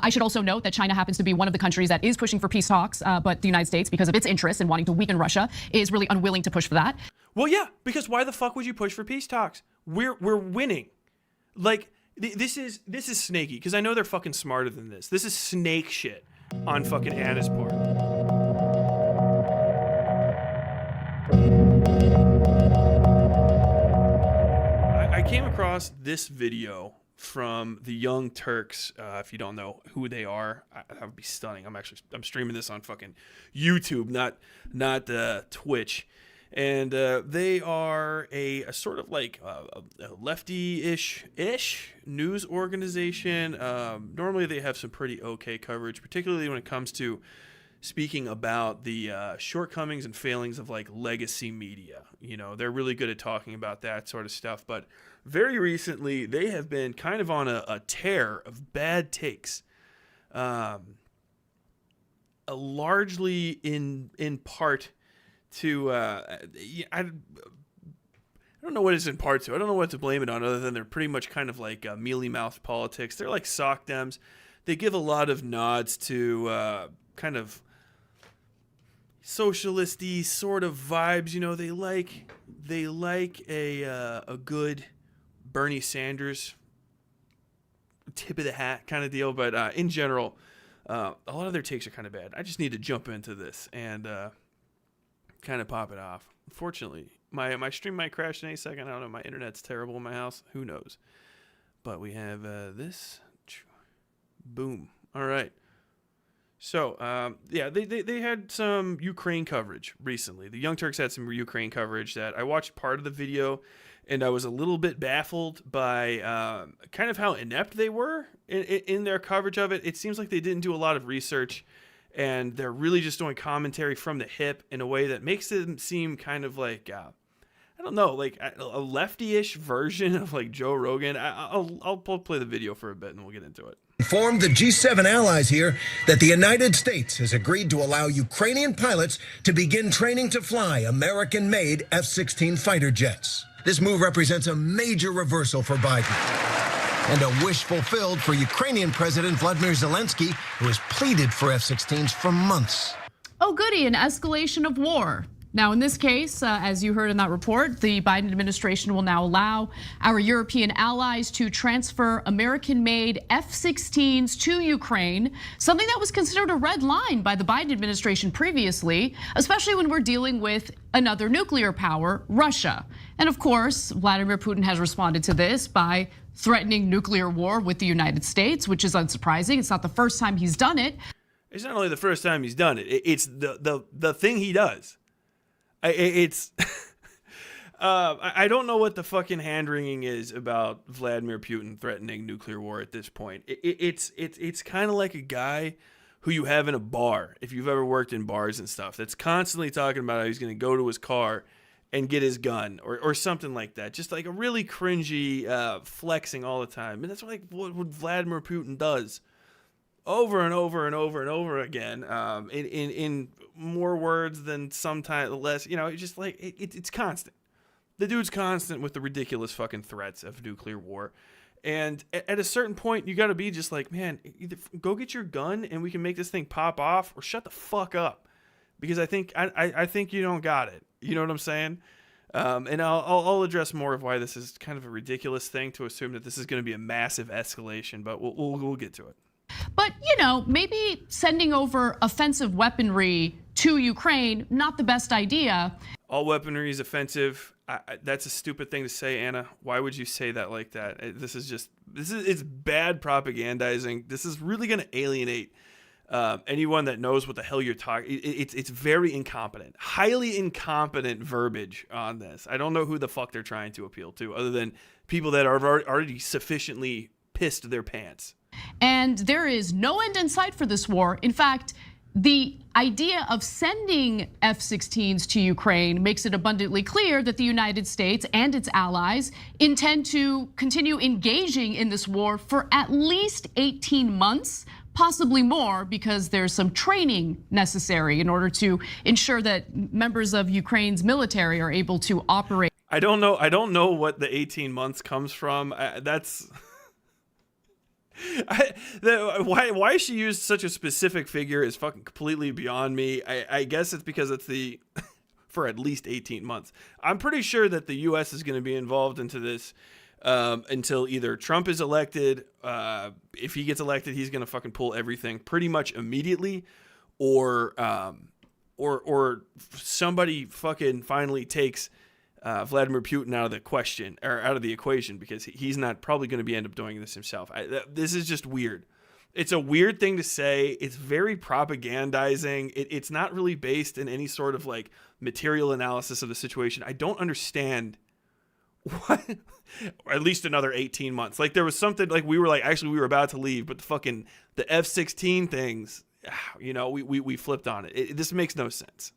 I should also note that China happens to be one of the countries that is pushing for peace talks, but the United States, because of its interest in wanting to weaken Russia, is really unwilling to push for that. Well, yeah, because why the fuck would you push for peace talks? We're winning. Like, this is snaky, because I know they're fucking smarter than this. This is snake shit on fucking Anna's part. I came across this video from the Young Turks. If you don't know who they are, that would be stunning. I'm streaming this on fucking YouTube, not Twitch. And they are a sort of like a lefty-ish news organization. Normally they have some pretty okay coverage, particularly when it comes to speaking about the shortcomings and failings of like legacy media. You know, they're really good at talking about that sort of stuff. But very recently, they have been kind of on a tear of bad takes, largely in part to I don't know what it's in part to. I don't know what to blame it on, other than they're pretty much kind of like mealy-mouthed politics. They're like sock dems. They give a lot of nods to kind of socialisty sort of vibes. You know, they like a good Bernie Sanders tip of the hat kind of deal. But in general, a lot of their takes are kind of bad. I just need to jump into this and kind of pop it off. Unfortunately, my stream might crash in any second. I don't know. My internet's terrible in my house. Who knows? But we have this. Boom. All right. So, yeah, they had some Ukraine coverage recently. The Young Turks had some Ukraine coverage that I watched part of the video, and I was a little bit baffled by kind of how inept they were in their coverage of it. It seems like they didn't do a lot of research, and they're really just doing commentary from the hip in a way that makes them seem kind of like, I don't know, like a lefty-ish version of like Joe Rogan. I'll play the video for a bit, and we'll get into it. Informed the G7 allies here that the United States has agreed to allow Ukrainian pilots to begin training to fly American-made F-16 fighter jets. This move represents a major reversal for Biden and a wish fulfilled for Ukrainian President Vladimir Zelensky, who has pleaded for F-16s for months. Oh, goody, an escalation of war. Now, in this case, as you heard in that report, the Biden administration will now allow our European allies to transfer American-made F-16s to Ukraine, something that was considered a red line by the Biden administration previously, especially when we're dealing with another nuclear power, Russia. And of course, Vladimir Putin has responded to this by threatening nuclear war with the United States, which is unsurprising. It's not the first time he's done it. It's not only the first time he's done it, it's the thing he does. It's I don't know what the fucking hand-wringing is about Vladimir Putin threatening nuclear war at this point. It's kind of like a guy who you have in a bar, if you've ever worked in bars and stuff, that's constantly talking about how he's going to go to his car and get his gun or something like that. Just like a really cringy flexing all the time. And that's like what Vladimir Putin does over and over and over and over again, in more words than sometimes less. You know, it's just like it's constant. The dude's constant with the ridiculous fucking threats of nuclear war. And at a certain point, you got to be just like, man, either go get your gun and we can make this thing pop off, or shut the fuck up, because I think you don't got it. You know what I'm saying? And I'll address more of why this is kind of a ridiculous thing to assume that this is going to be a massive escalation, but we'll get to it. But, you know, maybe sending over offensive weaponry to Ukraine, not the best idea. All weaponry is offensive. That's a stupid thing to say, Anna. Why would you say that like that? It's bad propagandizing. This is really going to alienate anyone that knows what the hell you're talking. It's very incompetent, highly incompetent verbiage on this. I don't know who the fuck they're trying to appeal to, other than people that are already sufficiently pissed their pants. And there is no end in sight for this war. In fact, the idea of sending F-16s to Ukraine makes it abundantly clear that the United States and its allies intend to continue engaging in this war for at least 18 months, possibly more, because there's some training necessary in order to ensure that members of Ukraine's military are able to operate. I don't know what the 18 months comes from. Why she used such a specific figure is fucking completely beyond me. I guess it's because it's the for at least 18 months. I'm pretty sure that the U.S. is going to be involved into this until either Trump is elected. If he gets elected, he's going to fucking pull everything pretty much immediately, or somebody fucking finally takes Vladimir Putin out of the question or out of the equation, because he's not probably going to end up doing this himself. This is just weird. It's a weird thing to say. It's very propagandizing. It's not really based in any sort of like material analysis of the situation. I don't understand what, or at least another 18 months. Like there was something like we were about to leave, but the F-16 things, you know, we flipped on it. This makes no sense.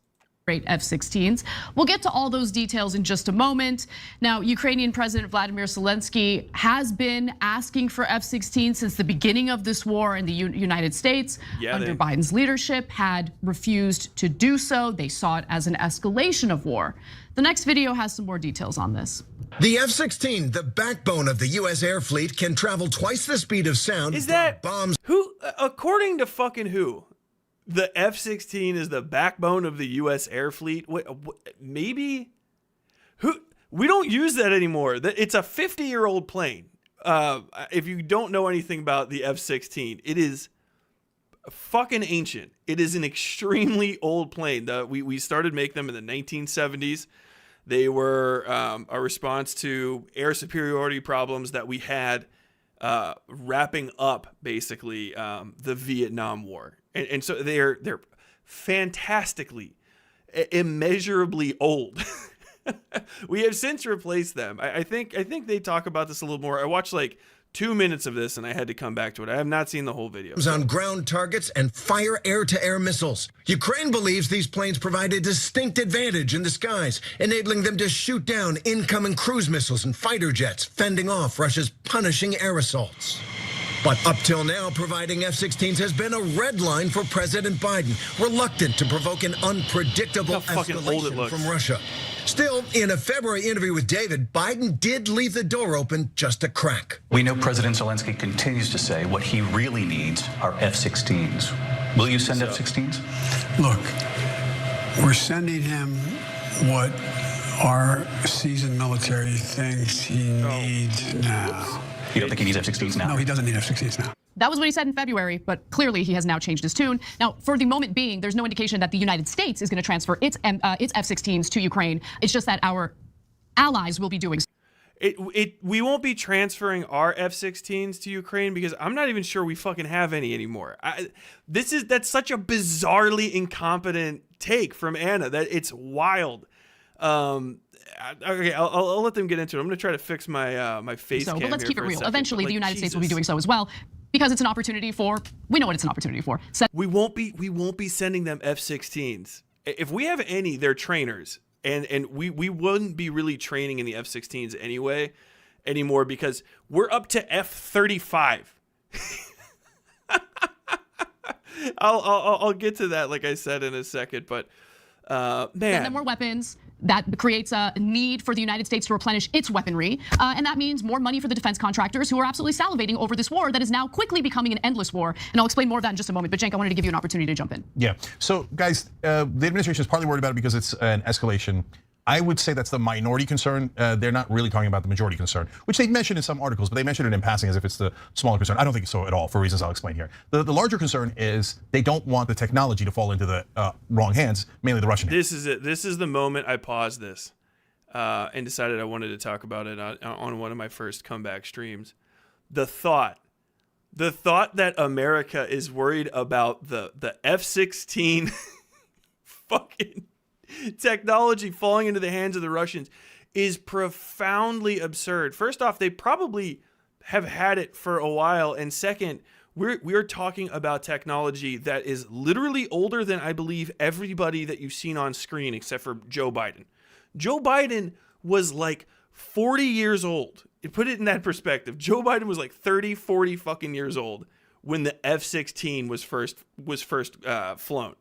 Great F-16s. We'll get to all those details in just a moment. Now, Ukrainian President Vladimir Zelensky has been asking for F-16 since the beginning of this war, and the United States, under Biden's leadership, had refused to do so. They saw it as an escalation of war. The next video has some more details on this. The F-16, the backbone of the U.S. air fleet, can travel twice the speed of sound. Is that bombs? Who, according to fucking who? The F-16 is the backbone of the U.S. air fleet. Maybe? Who? We don't use that anymore. It's a 50-year-old plane. If you don't know anything about the F-16, it is fucking ancient. It is an extremely old plane. We started making them in the 1970s. They were a response to air superiority problems that we had wrapping up, basically, the Vietnam War. And so they're fantastically, immeasurably old. We have since replaced them. I think they talk about this a little more. I watched like 2 minutes of this and I had to come back to it. I have not seen the whole video. On ground targets and fire air-to-air missiles. Ukraine believes these planes provide a distinct advantage in the skies, enabling them to shoot down incoming cruise missiles and fighter jets, fending off Russia's punishing air assaults. But up till now, providing F-16s has been a red line for President Biden, reluctant to provoke an unpredictable escalation from Russia. Still, in a February interview with David, Biden did leave the door open just a crack. We know President Zelensky continues to say what he really needs are F-16s. Will you send F-16s? Look, we're sending him what our seasoned military thinks he needs now. You don't think he needs F-16s now? No, he doesn't need F-16s now. That was what he said in February, but clearly he has now changed his tune. Now, for the moment being, there's no indication that the United States is going to transfer its F-16s to Ukraine. It's just that our allies will be doing so. We won't be transferring our F-16s to Ukraine because I'm not even sure we fucking have any anymore. That's such a bizarrely incompetent take from Anna that it's wild. Okay, I'll let them get into it. I'm going to try to fix my face cam. But let's keep it real. Eventually, the United States will be doing so as well, because it's an opportunity for. We know what it's an opportunity for. We won't be sending them F-16s. If we have any, they're trainers, and we wouldn't be really training in the F-16s anymore because we're up to F-35. I'll get to that, like I said, in a second, but man, send them more weapons. That creates a need for the United States to replenish its weaponry. And that means more money for the defense contractors who are absolutely salivating over this war that is now quickly becoming an endless war. And I'll explain more of that in just a moment. But Cenk, I wanted to give you an opportunity to jump in. Yeah. So guys, the administration is partly worried about it because it's an escalation. I would say that's the minority concern. They're not really talking about the majority concern, which they mentioned in some articles, but they mentioned it in passing as if it's the smaller concern. I don't think so at all, for reasons I'll explain here. The larger concern is they don't want the technology to fall into the wrong hands, mainly the Russian hands. This is it. This is the moment I paused this and decided I wanted to talk about it on one of my first comeback streams. The thought that America is worried about the F-16 fucking technology falling into the hands of the Russians is profoundly absurd. First off, they probably have had it for a while, and second, we're talking about technology that is literally older than I believe everybody that you've seen on screen except for Joe Biden. Joe Biden was like 40 years old. You put it in that perspective. Joe Biden was like 30, 40 fucking years old when the F-16 was first flown.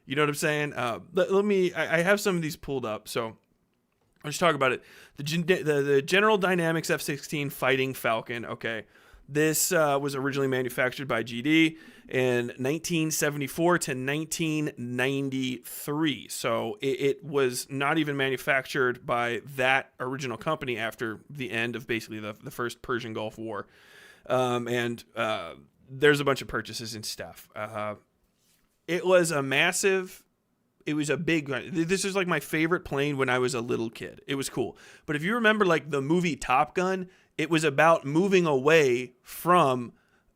You know what I'm saying? I have some of these pulled up, so let's talk about it. The General Dynamics F-16 Fighting Falcon, okay. This was originally manufactured by GD in 1974 to 1993. So it was not even manufactured by that original company after the end of basically the first Persian Gulf War. And there's a bunch of purchases and stuff. It was a big, this is like my favorite plane when I was a little kid. It was cool. But if you remember like the movie Top Gun, it was about moving away from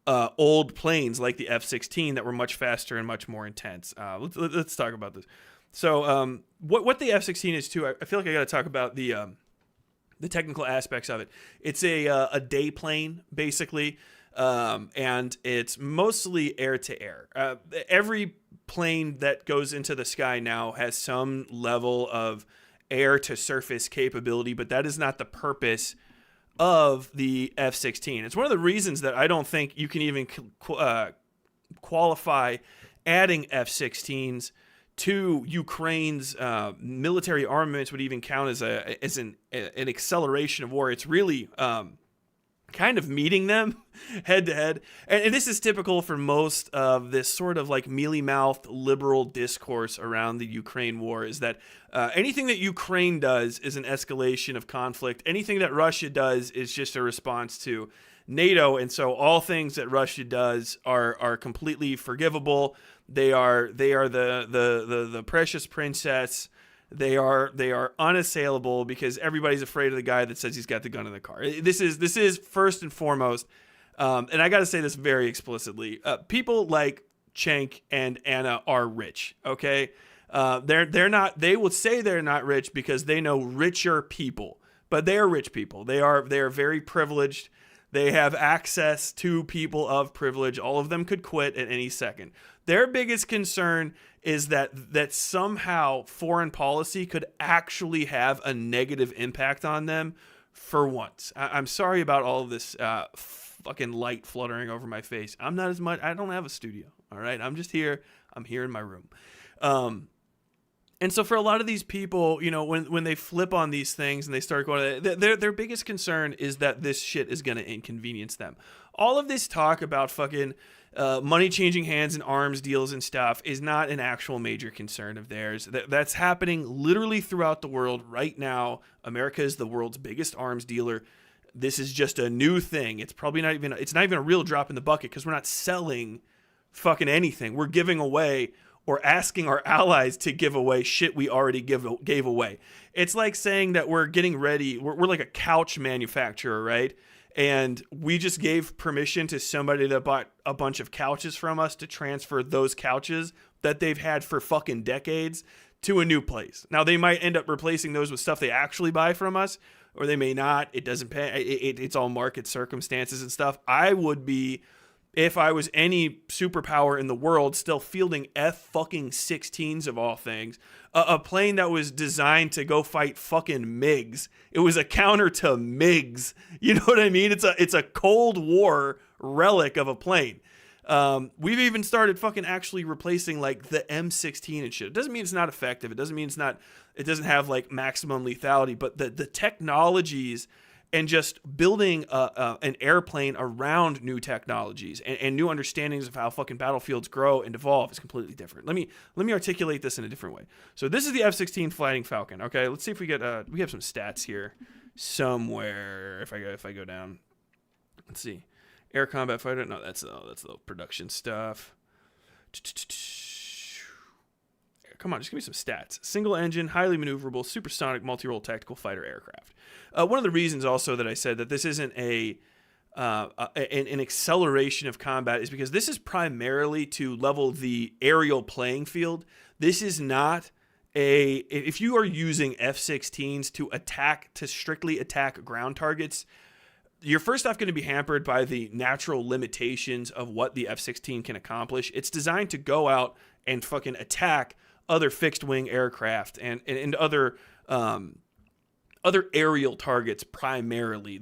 old planes like the F-16 that were much faster and much more intense. Let's talk about this. So what the F-16 is too, I feel like I got to talk about the technical aspects of it. It's a day plane, basically, and it's mostly air-to-air. Every plane that goes into the sky now has some level of air-to-surface capability, but that is not the purpose of the F-16. It's one of the reasons that I don't think you can even qualify adding F-16s to Ukraine's military armaments would even count as an acceleration of war. It's really kind of meeting them head to head. And this is typical for most of this sort of like mealy-mouthed liberal discourse around the Ukraine war, is that anything that Ukraine does is an escalation of conflict. Anything that Russia does is just a response to NATO. And so all things that Russia does are completely forgivable. They are the precious princess. They are unassailable because everybody's afraid of the guy that says he's got the gun in the car. This is first and foremost, and I got to say this very explicitly. People like Cenk and Anna are rich. Okay, they're not. They will say they're not rich because they know richer people, but they are rich people. They are very privileged. They have access to people of privilege. All of them could quit at any second. Their biggest concern is that somehow foreign policy could actually have a negative impact on them for once. I'm sorry about all of this fucking light fluttering over my face. I'm not as much. I don't have a studio. All right. I'm just here. I'm here in my room. And so for a lot of these people, you know, when they flip on these things and they start going, their biggest concern is that this shit is going to inconvenience them. All of this talk about fucking money changing hands and arms deals and stuff is not an actual major concern of theirs. That's happening literally throughout the world right now. America is the world's biggest arms dealer. This is just a new thing. It's probably not even a real drop in the bucket because we're not selling fucking anything. We're giving away or asking our allies to give away shit we already gave away. It's like saying that we're getting ready. We're like a couch manufacturer, right? And we just gave permission to somebody that bought a bunch of couches from us to transfer those couches that they've had for fucking decades to a new place. Now, they might end up replacing those with stuff they actually buy from us, or they may not. It doesn't pay. It's all market circumstances and stuff. I would be, if I was any superpower in the world, still fielding F-16s of all things. A plane that was designed to go fight fucking MiGs. It was a counter to MiGs. You know what I mean? It's a Cold War relic of a plane. We've even started fucking actually replacing like the M16 and shit. It doesn't mean it's not effective. It doesn't mean it doesn't have like maximum lethality, but the technologies and just building an airplane around new technologies and new understandings of how fucking battlefields grow and evolve is completely different. Let me articulate this in a different way. So this is the F-16 Fighting Falcon. Okay, let's see if we get we have some stats here somewhere. If I go down, let's see, air combat fighter. No, that's the production stuff. Come on, just give me some stats. Single engine, highly maneuverable, supersonic, multi-role tactical fighter aircraft. One of the reasons also that I said that this isn't an acceleration of combat is because this is primarily to level the aerial playing field. This is not if you are using F-16s to strictly attack ground targets, you're first off going to be hampered by the natural limitations of what the F-16 can accomplish. It's designed to go out and fucking attack other fixed wing aircraft and other aerial targets primarily.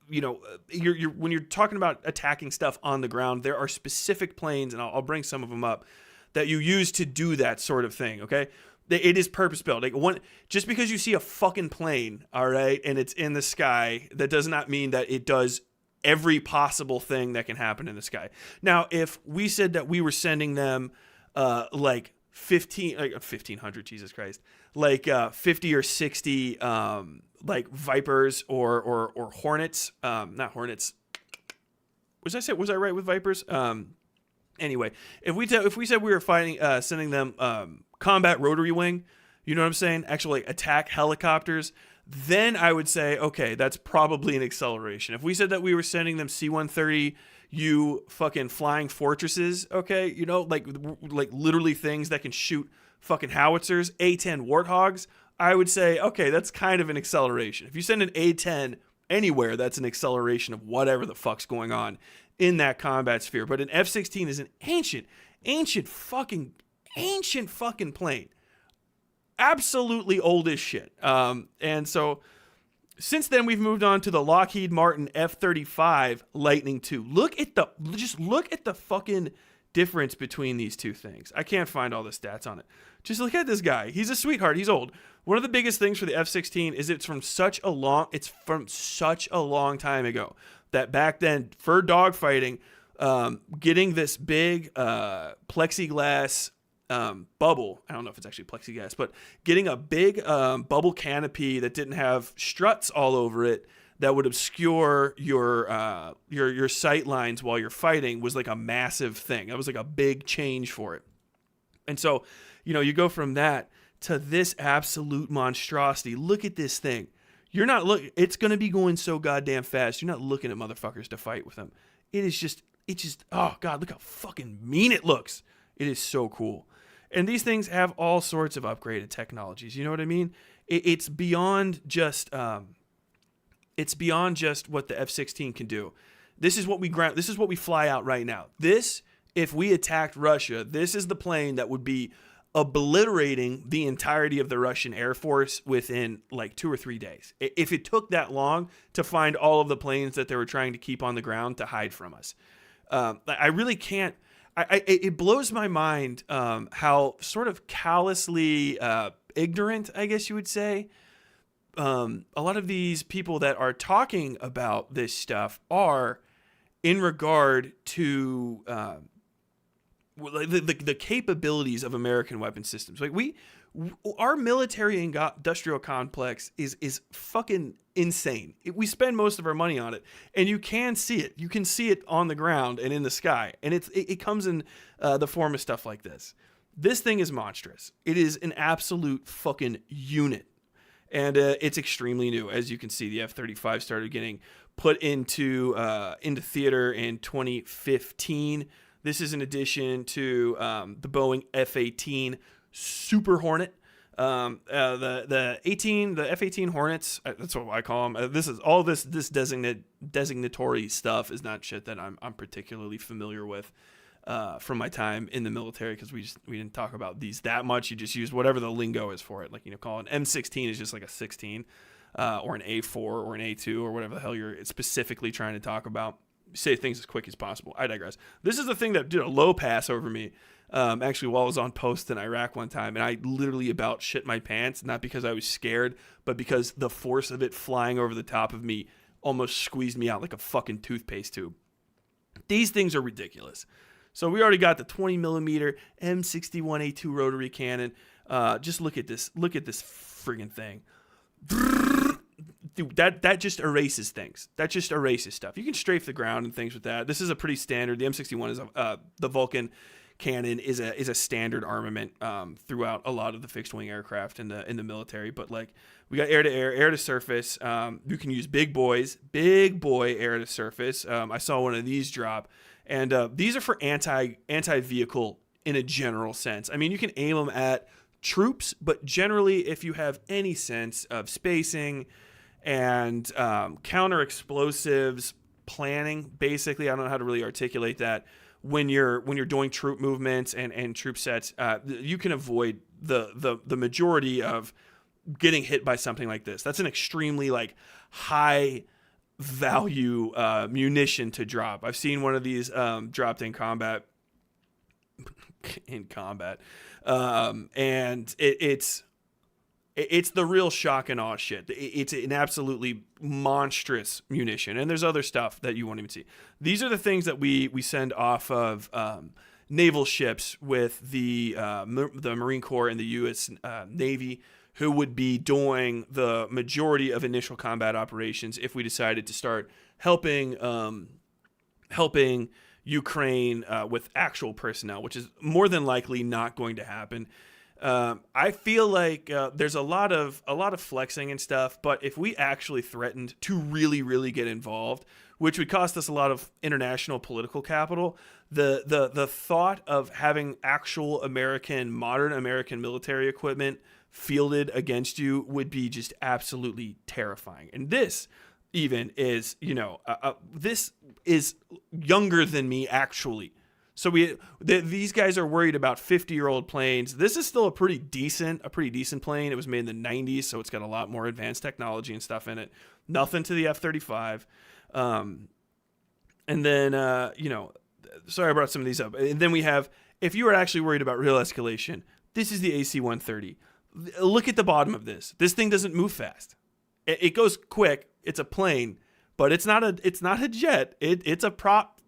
You're when you're talking about attacking stuff on the ground, there are specific planes, and I'll bring some of them up, that you use to do that sort of thing. Okay, it is purpose built. Like just because you see a fucking plane, all right, and it's in the sky, that does not mean that it does every possible thing that can happen in the sky. Now, if we said that we were sending them like 1,500, Jesus Christ, like 50 or 60 like Vipers or Hornets, not Hornets. Was I right with Vipers? Anyway, if we said we were sending them combat rotary wing, you know what I'm saying? Actually, like, attack helicopters. Then I would say, okay, that's probably an acceleration. If we said that we were sending them C-130U fucking flying fortresses, okay, you know, like literally things that can shoot fucking howitzers, A-10 Warthogs, I would say, okay, that's kind of an acceleration. If you send an A-10 anywhere, that's an acceleration of whatever the fuck's going on in that combat sphere. But an F-16 is an ancient fucking plane. Absolutely old as shit. And so since then we've moved on to the Lockheed Martin F-35 Lightning II. Look at the fucking difference between these two things. I can't find all the stats on it. Just look at this guy. He's a sweetheart. He's old. One of the biggest things for the F-16 is it's from such a long time ago that back then for dogfighting, getting this big plexiglass bubble. I don't know if it's actually plexiglass, but getting a big bubble canopy that didn't have struts all over it that would obscure your sight lines while you're fighting was like a massive thing. That was like a big change for it. And so, you know, you go from that to this absolute monstrosity. Look at this thing. It's going to be going so goddamn fast. You're not looking at motherfuckers to fight with them. It's just, oh God, look how fucking mean it looks. It is so cool. And these things have all sorts of upgraded technologies. You know what I mean? It's beyond just what the F-16 can do. This is what we fly out right now. If we attacked Russia, this is the plane that would be obliterating the entirety of the Russian Air Force within like 2 or 3 days. If it took that long to find all of the planes that they were trying to keep on the ground to hide from us. I really can't. It blows my mind how sort of callously ignorant, I guess you would say, a lot of these people that are talking about this stuff are in regard to the capabilities of American weapon systems. Like our military industrial complex is fucking insane. We spend most of our money on it, and you can see it. You can see it on the ground and in the sky, and it comes in the form of stuff like this. This thing is monstrous. It is an absolute fucking unit, and it's extremely new. As you can see, the F-35 started getting put into theater in 2015. This is in addition to the Boeing F-18 Super Hornet. The F-18 Hornets, that's what I call them. This designatory stuff is not shit that I'm particularly familiar with from my time in the military, because we didn't talk about these that much. You just use whatever the lingo is for it. Like, you know, call an M16 is just like a 16 or an A4 or an A2 or whatever the hell you're specifically trying to talk about. Say things as quick as possible. I digress. This is the thing that did a low pass over me. Actually, while I was on post in Iraq one time, and I literally about shit my pants, not because I was scared, but because the force of it flying over the top of me almost squeezed me out like a fucking toothpaste tube. These things are ridiculous. So we already got the 20 millimeter M61A2 rotary cannon. Just look at this. Look at this friggin' thing. Dude, that just erases things. That just erases stuff. You can strafe the ground and things with that. This is a pretty standard. The M61 is the Vulcan cannon is a standard armament throughout a lot of the fixed wing aircraft in the military. But like, we got air to air, air to surface. You can use big boy air to surface. I saw one of these drop, and these are for anti-vehicle in a general sense. I mean, you can aim them at troops, but generally, if you have any sense of spacing and counter explosives planning, basically, I don't know how to really articulate that. When you're doing troop movements and troop sets, you can avoid the majority of getting hit by something like this. That's an extremely like high value munition to drop. I've seen one of these dropped in combat. And it's It's the real shock and awe shit. It's an absolutely monstrous munition, and there's other stuff that you won't even see. These are the things that we send off of naval ships with the Marine Corps and the U.S. Navy, who would be doing the majority of initial combat operations if we decided to start helping Ukraine with actual personnel, which is more than likely not going to happen. I feel like there's a lot of flexing and stuff, but if we actually threatened to really get involved, which would cost us a lot of international political capital, the thought of having actual modern American military equipment fielded against you would be just absolutely terrifying. And this even is, this is younger than me actually. So these guys are worried about 50-year-old planes. This is still a pretty decent plane. It was made in the 90s, so it's got a lot more advanced technology and stuff in it. Nothing to the F-35. And then, sorry I brought some of these up. And then we have, if you are actually worried about real escalation, this is the AC-130. Look at the bottom of this. This thing doesn't move fast. It goes quick. It's a plane, but it's not a jet. It's a prop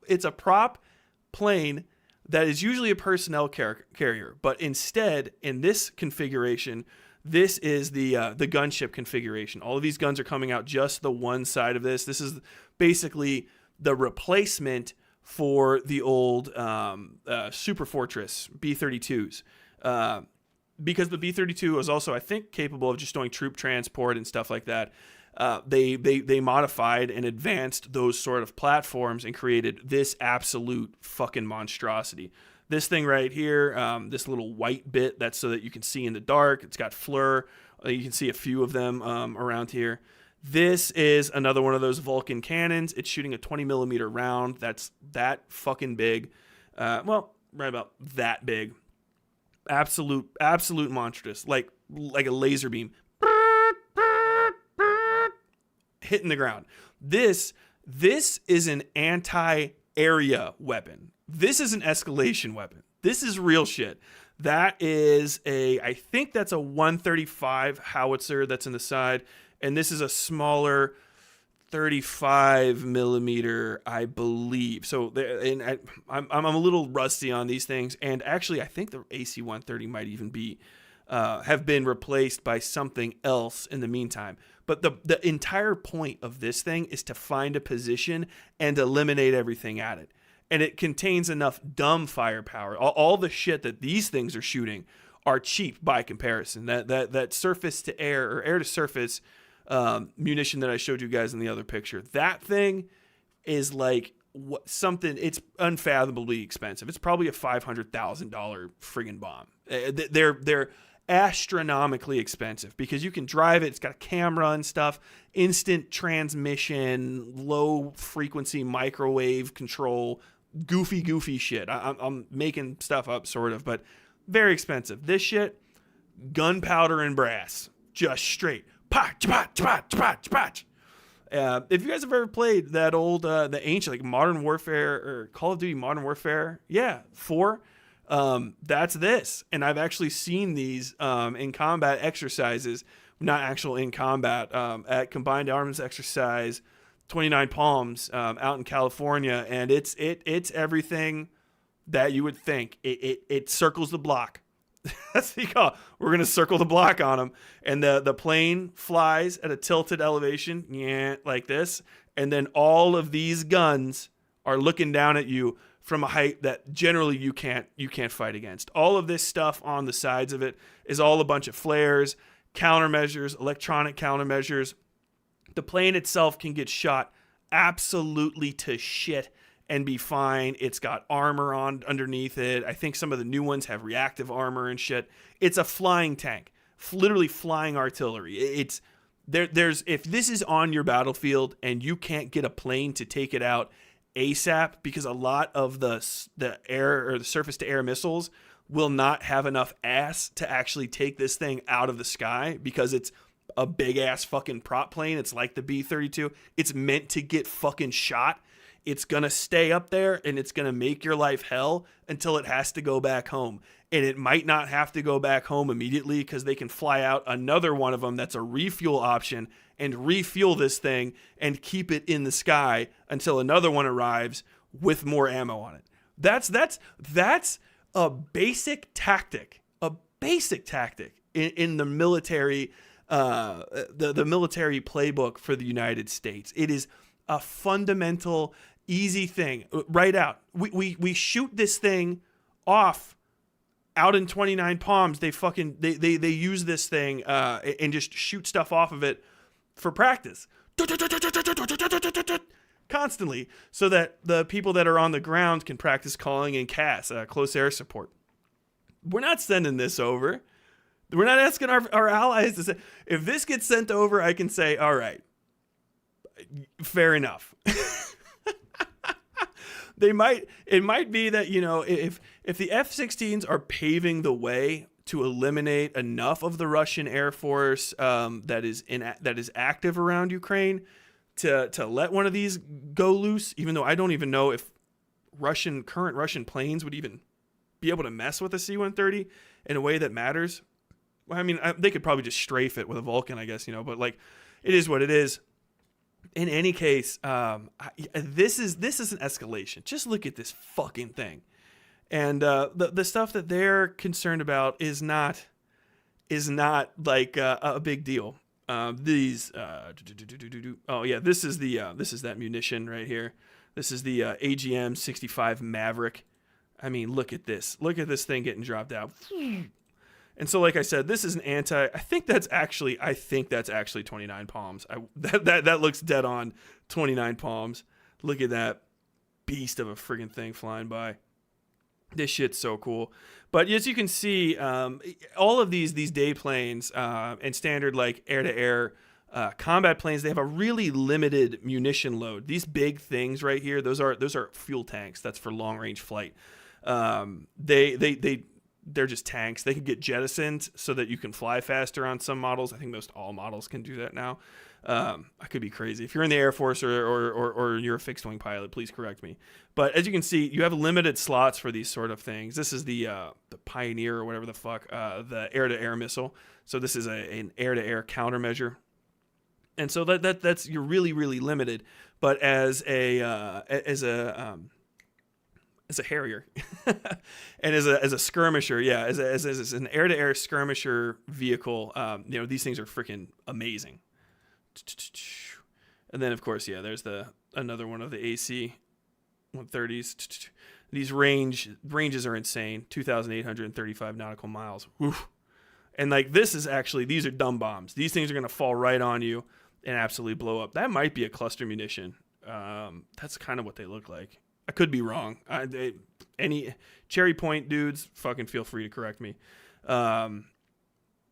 plane that is usually a personnel carrier, but instead in this configuration, this is the gunship configuration. All of these guns are coming out just the one side of this. This is basically the replacement for the old Super Fortress B-32s, because the B-32 was also, I think, capable of just doing troop transport and stuff like that. They modified and advanced those sort of platforms and created this absolute fucking monstrosity. This thing right here, this little white bit, that's so that you can see in the dark. It's got FLIR. You can see a few of them around here. This is another one of those Vulcan cannons. It's shooting a 20 millimeter round. That's that fucking big. Right about that big. Absolute monstrous, like a laser beam. Hitting the ground. This is an anti-area weapon. This is an escalation weapon. This is real shit. That is I think that's a 135 howitzer that's in the side, and this is a smaller 35 millimeter, I believe. So I'm a little rusty on these things, and actually I think the AC-130 might even be have been replaced by something else in the meantime. But the entire point of this thing is to find a position and eliminate everything at it. And it contains enough dumb firepower. All the shit that these things are shooting are cheap by comparison. That surface to air or air to surface munition that I showed you guys in the other picture, that thing is like something. It's unfathomably expensive. It's probably a $500,000 friggin' bomb. They're astronomically expensive because you can drive it. It's got a camera and stuff, instant transmission, low frequency microwave control, goofy shit. I'm making stuff up sort of, but very expensive. This shit, gunpowder and brass, just straight. Patch. If you guys have ever played that old, the ancient, like Modern Warfare or Call of Duty Modern Warfare, 4, that's this. And I've actually seen these in combat exercises, not actual in combat, at Combined Arms Exercise 29 Palms out in California, and it's everything that you would think. It circles the block. That's what you call it. We're gonna circle the block on them, and the plane flies at a tilted elevation, like this, and then all of these guns are looking down at you from a height that generally you can't fight against. All of this stuff on the sides of it is all a bunch of flares, countermeasures, electronic countermeasures. The plane itself can get shot absolutely to shit and be fine. It's got armor on underneath it. I think some of the new ones have reactive armor and shit. It's a flying tank, literally flying artillery. It's there's if this is on your battlefield and you can't get a plane to take it out ASAP, because a lot of the air or the surface to air missiles will not have enough ass to actually take this thing out of the sky, because it's a big ass fucking prop plane. It's like the B-32. It's meant to get fucking shot. it's going to stay up there and it's going to make your life hell until it has to go back home. And it might not have to go back home immediately because they can fly out another one of them that's a refuel option and refuel this thing and keep it in the sky until another one arrives with more ammo on it. That's a basic tactic in the military, the military playbook for the United States. It is a fundamental, easy thing. Right out. We shoot this thing off out in 29 Palms. They use this thing and just shoot stuff off of it for practice. Constantly, so that the people that are on the ground can practice calling in CAS, close air support. We're not sending this over. We're not asking our allies to say, if this gets sent over, I can say, all right, fair enough. It might be that, if the F-16s are paving the way to eliminate enough of the Russian Air Force that is active around Ukraine to let one of these go loose, even though I don't even know if current Russian planes would even be able to mess with a C-130 in a way that matters. I mean, they could probably just strafe it with a Vulcan, I guess, but like, it is what it is. In any case, this is an escalation. Just look at this fucking thing. And the stuff that they're concerned about is not like a big deal. This is that munition right here. This is the AGM 65 Maverick. I mean, look at this. Look at this thing getting dropped out. And so, like I said, this is an I think that's actually 29 Palms. That looks dead on 29 Palms. Look at that beast of a friggin' thing flying by. This shit's so cool. But as you can see, all of these day planes and standard like air-to-air combat planes, they have a really limited munition load. These big things right here, those are fuel tanks. That's for long-range flight. They're just tanks. They can get jettisoned so that you can fly faster on some models. I think most all models can do that now. I could be crazy. If you're in the Air Force or you're a fixed-wing pilot, please correct me. But as you can see, you have limited slots for these sort of things. This is the Pioneer or whatever the fuck, the air-to-air missile. So this is an air-to-air countermeasure. And so that's you're really, really limited. But as a Harrier and as a skirmisher, as an air-to-air skirmisher vehicle, these things are freaking amazing. And then of course, there's another one of the AC 130s. These ranges are insane. 2,835 nautical miles. Oof. And like these are dumb bombs. These things are gonna fall right on you and absolutely blow up. That might be a cluster munition. That's kind of what they look like. I could be wrong. Any Cherry Point dudes, fucking feel free to correct me.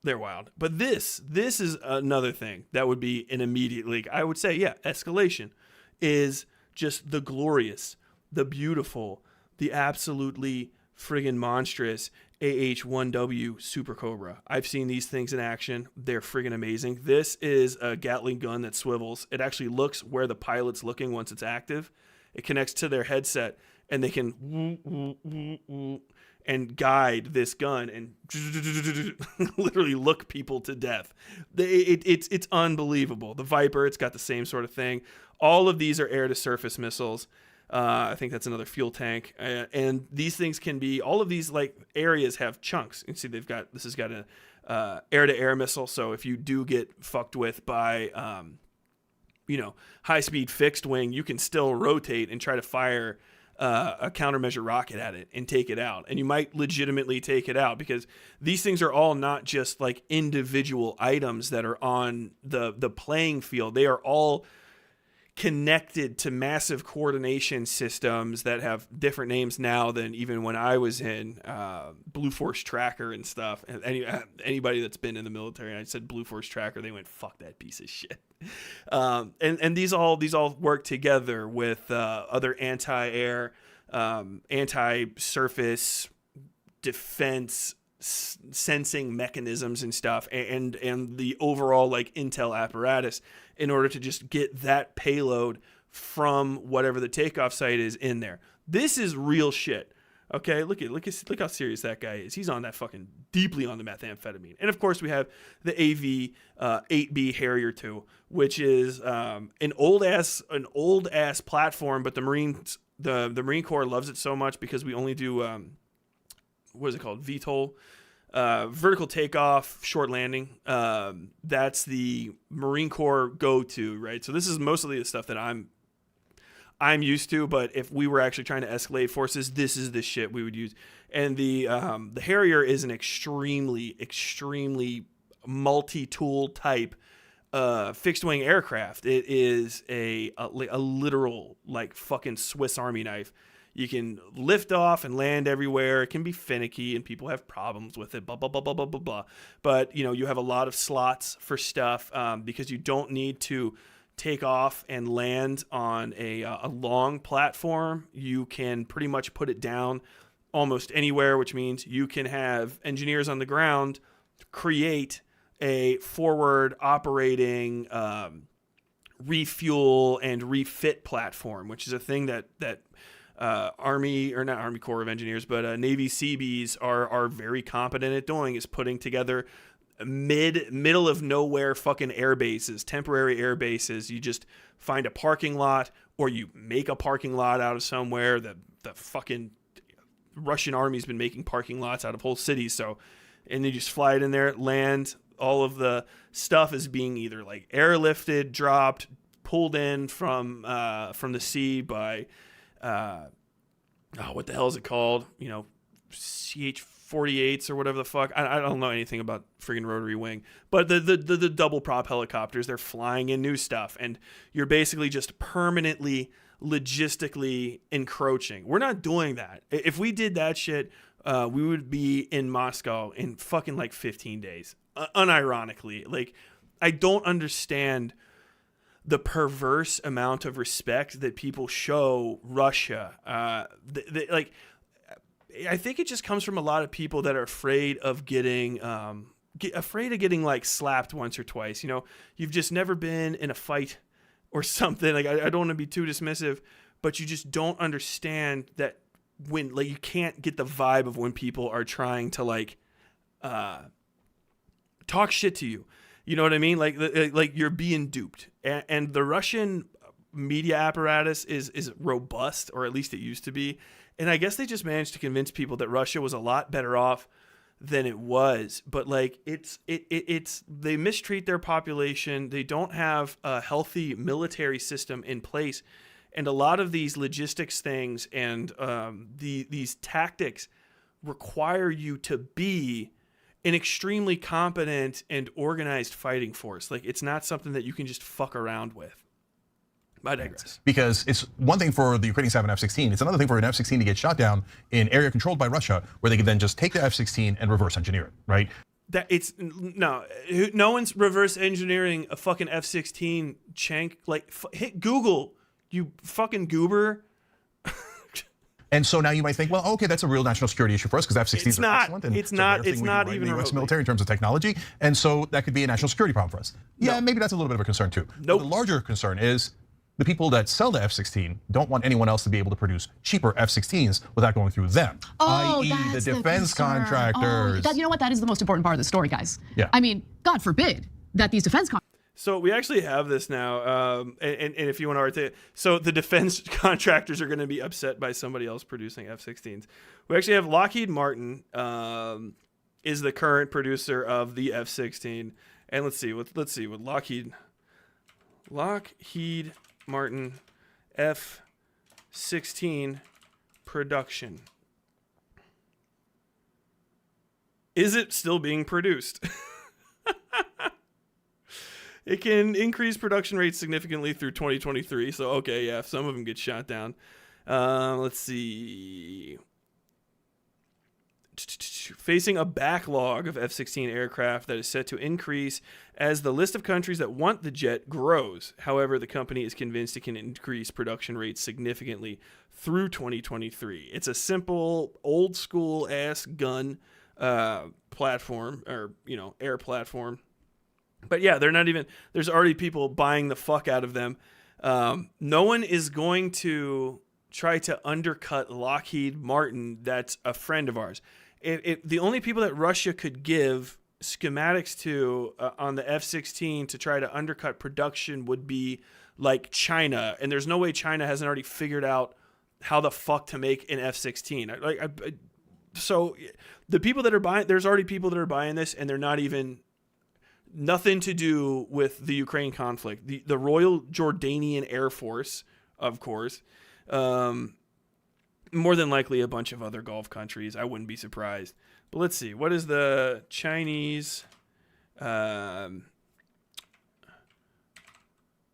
They're wild. But this is another thing that would be an immediate leak. I would say, escalation is just the glorious, the beautiful, the absolutely friggin' monstrous AH-1W Super Cobra. I've seen these things in action. They're friggin' amazing. This is a Gatling gun that swivels. It actually looks where the pilot's looking once it's active. It connects to their headset, and they can and guide this gun and literally look people to death. It's unbelievable. The Viper, it's got the same sort of thing. All of these are air-to-surface missiles. I think that's another fuel tank. And these things can be, all of these like areas have chunks. You can see this has got an air-to-air missile. So if you do get fucked with by high-speed fixed wing, you can still rotate and try to fire a countermeasure rocket at it and take it out. And you might legitimately take it out because these things are all not just like individual items that are on the playing field. They are all connected to massive coordination systems that have different names now than even when I was in Blue Force Tracker and stuff. And anybody that's been in the military, I said Blue Force Tracker, they went, fuck that piece of shit. And these all work together with other anti-air, anti-surface defense sensing mechanisms and stuff, and the overall like intel apparatus in order to just get that payload from whatever the takeoff site is in there. This is real shit. Okay, look how serious that guy is. He's on that fucking deeply on the methamphetamine. And of course we have the AV 8B Harrier 2, which is an old ass platform, but the Marine Corps loves it so much because we only do what is it called? VTOL, vertical takeoff, short landing. That's the Marine Corps go-to, right? So this is mostly the stuff that I'm used to, but if we were actually trying to escalate forces, this is the shit we would use. And the Harrier is an extremely multi-tool type fixed wing aircraft. It is a literal like fucking Swiss Army knife. You can lift off and land everywhere. It can be finicky and people have problems with it, blah, blah, blah, blah, blah, blah, blah. But, you have a lot of slots for stuff because you don't need to take off and land on a long platform. You can pretty much put it down almost anywhere, which means you can have engineers on the ground create a forward operating refuel and refit platform, which is a thing that Army, or not Army Corps of Engineers, but Navy Seabees are very competent at doing, is putting together middle of nowhere fucking air bases, temporary air bases. You just find a parking lot, or you make a parking lot out of somewhere. The fucking Russian army's been making parking lots out of whole cities. So, and you just fly it in there, land. All of the stuff is being either like airlifted, dropped, pulled in from the sea by what the hell is it called? CH-48s or whatever the fuck. I don't know anything about friggin' rotary wing, but the double prop helicopters, they're flying in new stuff, and you're basically just permanently logistically encroaching. We're not doing that. If we did that shit, we would be in Moscow in fucking like 15 days. Unironically, like, I don't understand the perverse amount of respect that people show Russia. Like, I think it just comes from a lot of people that are afraid of getting like slapped once or twice. You've just never been in a fight or something. Like, I don't want to be too dismissive, but you just don't understand that when, like, you can't get the vibe of when people are trying to like talk shit to you. You know what I mean? Like you're being duped. And the Russian media apparatus is robust, or at least it used to be. And I guess they just managed to convince people that Russia was a lot better off than it was. But like it's they mistreat their population. They don't have a healthy military system in place. And a lot of these logistics things and these tactics require you to be an extremely competent and organized fighting force. Like, it's not something that you can just fuck around with. I digress. Because it's one thing for the Ukrainians to have an F-16. It's another thing for an F-16 to get shot down in area controlled by Russia, where they can then just take the F-16 and reverse engineer it, right? No one's reverse engineering a fucking F-16, Cenk. Like, hit Google, you fucking goober. And so now you might think, well, okay, that's a real national security issue for us because F-16s are excellent. And it's not even the U.S. military in terms of technology, and so that could be a national security problem for us. Yeah, maybe that's a little bit of a concern too. Nope. But the larger concern is the people that sell the F-16 don't want anyone else to be able to produce cheaper F-16s without going through them, i.e. the defense contractors. You know what? That is the most important part of the story, guys. Yeah. I mean, God forbid that these defense contractors. So we actually have this now, and if you want to articulate, so the defense contractors are going to be upset by somebody else producing F-16s. We actually have Lockheed Martin is the current producer of the F-16, and let's see what Lockheed Martin F-16 production. Is it still being produced? It can increase production rates significantly through 2023. So, okay, yeah, if some of them get shot down. Let's see. Facing a backlog of F-16 aircraft that is set to increase as the list of countries that want the jet grows. However, the company is convinced it can increase production rates significantly through 2023. It's a simple, old school ass gun platform, or air platform. But yeah, they're not even. There's already people buying the fuck out of them. No one is going to try to undercut Lockheed Martin. That's a friend of ours. The only people that Russia could give schematics to on the F-16 to try to undercut production would be like China, and there's no way China hasn't already figured out how the fuck to make an F-16. So the people that are buying, there's already people that are buying this, and they're not even nothing to do with the Ukraine conflict. The Royal Jordanian Air Force, of course, more than likely a bunch of other Gulf countries. I wouldn't be surprised. But let's see. What is the Chinese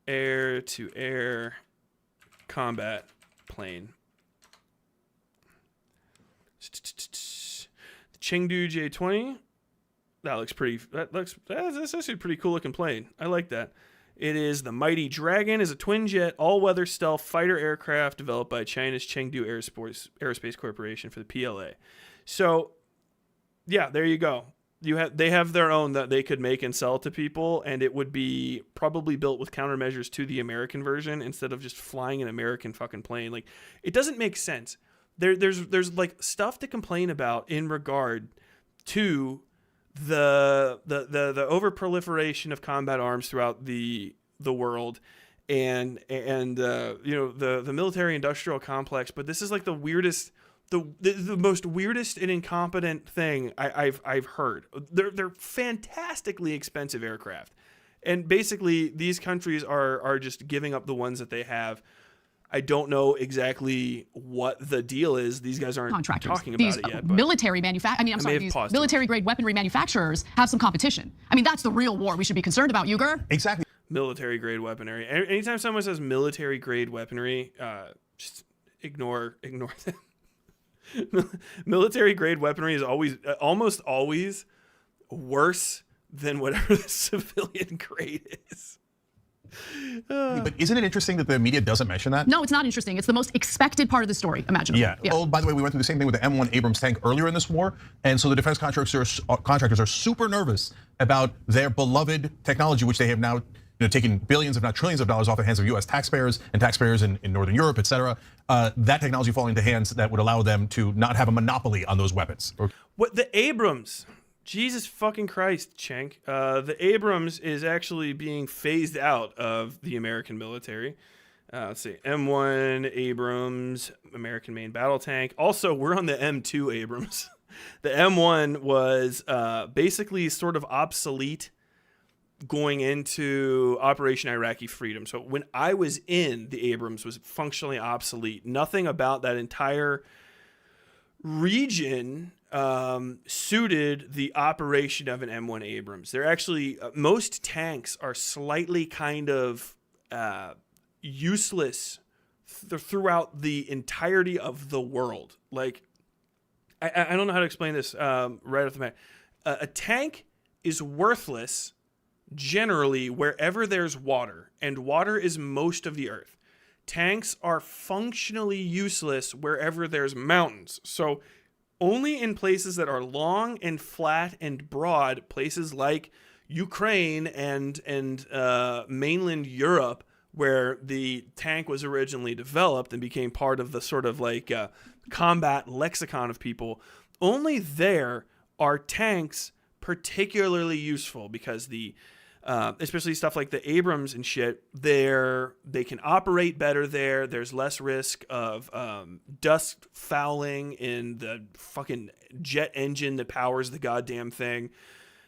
air-to-air combat plane? The Chengdu J-20. That's actually a pretty cool looking plane. I like that. It is the Mighty Dragon, is a twin-jet, all-weather stealth fighter aircraft developed by China's Chengdu Aerospace Corporation for the PLA. So, yeah, there you go. They have their own that they could make and sell to people, and it would be probably built with countermeasures to the American version instead of just flying an American fucking plane. Like, it doesn't make sense. There's like stuff to complain about in regard to the overproliferation of combat arms throughout the world, and the military industrial complex. But this is like the weirdest. The most weirdest and incompetent thing I've heard. They're fantastically expensive aircraft, and basically these countries are just giving up the ones that they have. I don't know exactly what the deal is. These guys aren't talking about it yet. But Military military grade weaponry manufacturers have some competition. I mean, that's the real war we should be concerned about, Uger. Exactly. Military grade weaponry. Anytime someone says military grade weaponry, just ignore them. Military grade weaponry is almost always worse than whatever the civilian grade is. But isn't it interesting that the media doesn't mention that? No, it's not interesting. It's the most expected part of the story imaginable. Yeah. Oh, by the way, we went through the same thing with the M1 Abrams tank earlier in this war, and so the defense contractors are super nervous about their beloved technology, which they have now taken billions, if not trillions of dollars off the hands of U.S. taxpayers and taxpayers in Northern Europe, et cetera. That technology falling into hands that would allow them to not have a monopoly on those weapons. What the Abrams? Jesus fucking Christ, Cenk. The Abrams is actually being phased out of the American military. Let's see, M1 Abrams, American main battle tank. Also, we're on the M2 Abrams. The M1 was basically sort of obsolete going into Operation Iraqi Freedom. So when I was in, the Abrams was functionally obsolete. Nothing about that entire region suited the operation of an M1 Abrams. They're actually, most tanks are slightly kind of useless throughout the entirety of the world. Like, I don't know how to explain this right off the bat. A tank is worthless generally wherever there's water, and water is most of the earth. Tanks are functionally useless wherever there's mountains. So only in places that are long and flat and broad, places like Ukraine and mainland Europe, where the tank was originally developed and became part of the sort of like combat lexicon of people, only there are tanks particularly useful, because the especially stuff like the Abrams and shit, they can operate better there. There's less risk of dust fouling in the fucking jet engine that powers the goddamn thing.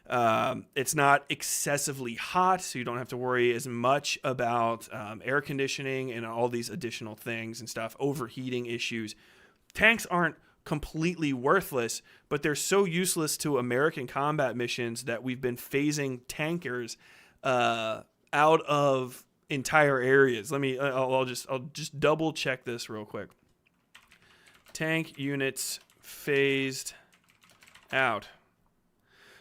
It's not excessively hot, so you don't have to worry as much about air conditioning and all these additional things and stuff, overheating issues. Tanks aren't completely worthless, but they're so useless to American combat missions that we've been phasing tankers out of entire areas. I'll just double check this real quick. Tank units phased out.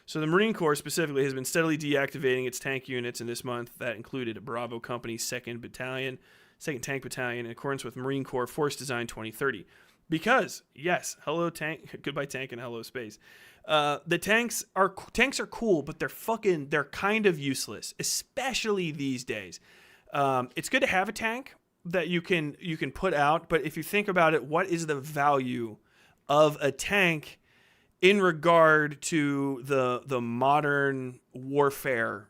So the Marine Corps specifically has been steadily deactivating its tank units in this month. That included Bravo Company's 2nd Tank Battalion, in accordance with Marine Corps Force Design 2030. Because, yes, hello tank, goodbye tank, and hello space. The tanks are cool, but they're kind of useless, especially these days. It's good to have a tank that you can put out, but if you think about it, what is the value of a tank in regard to the modern warfare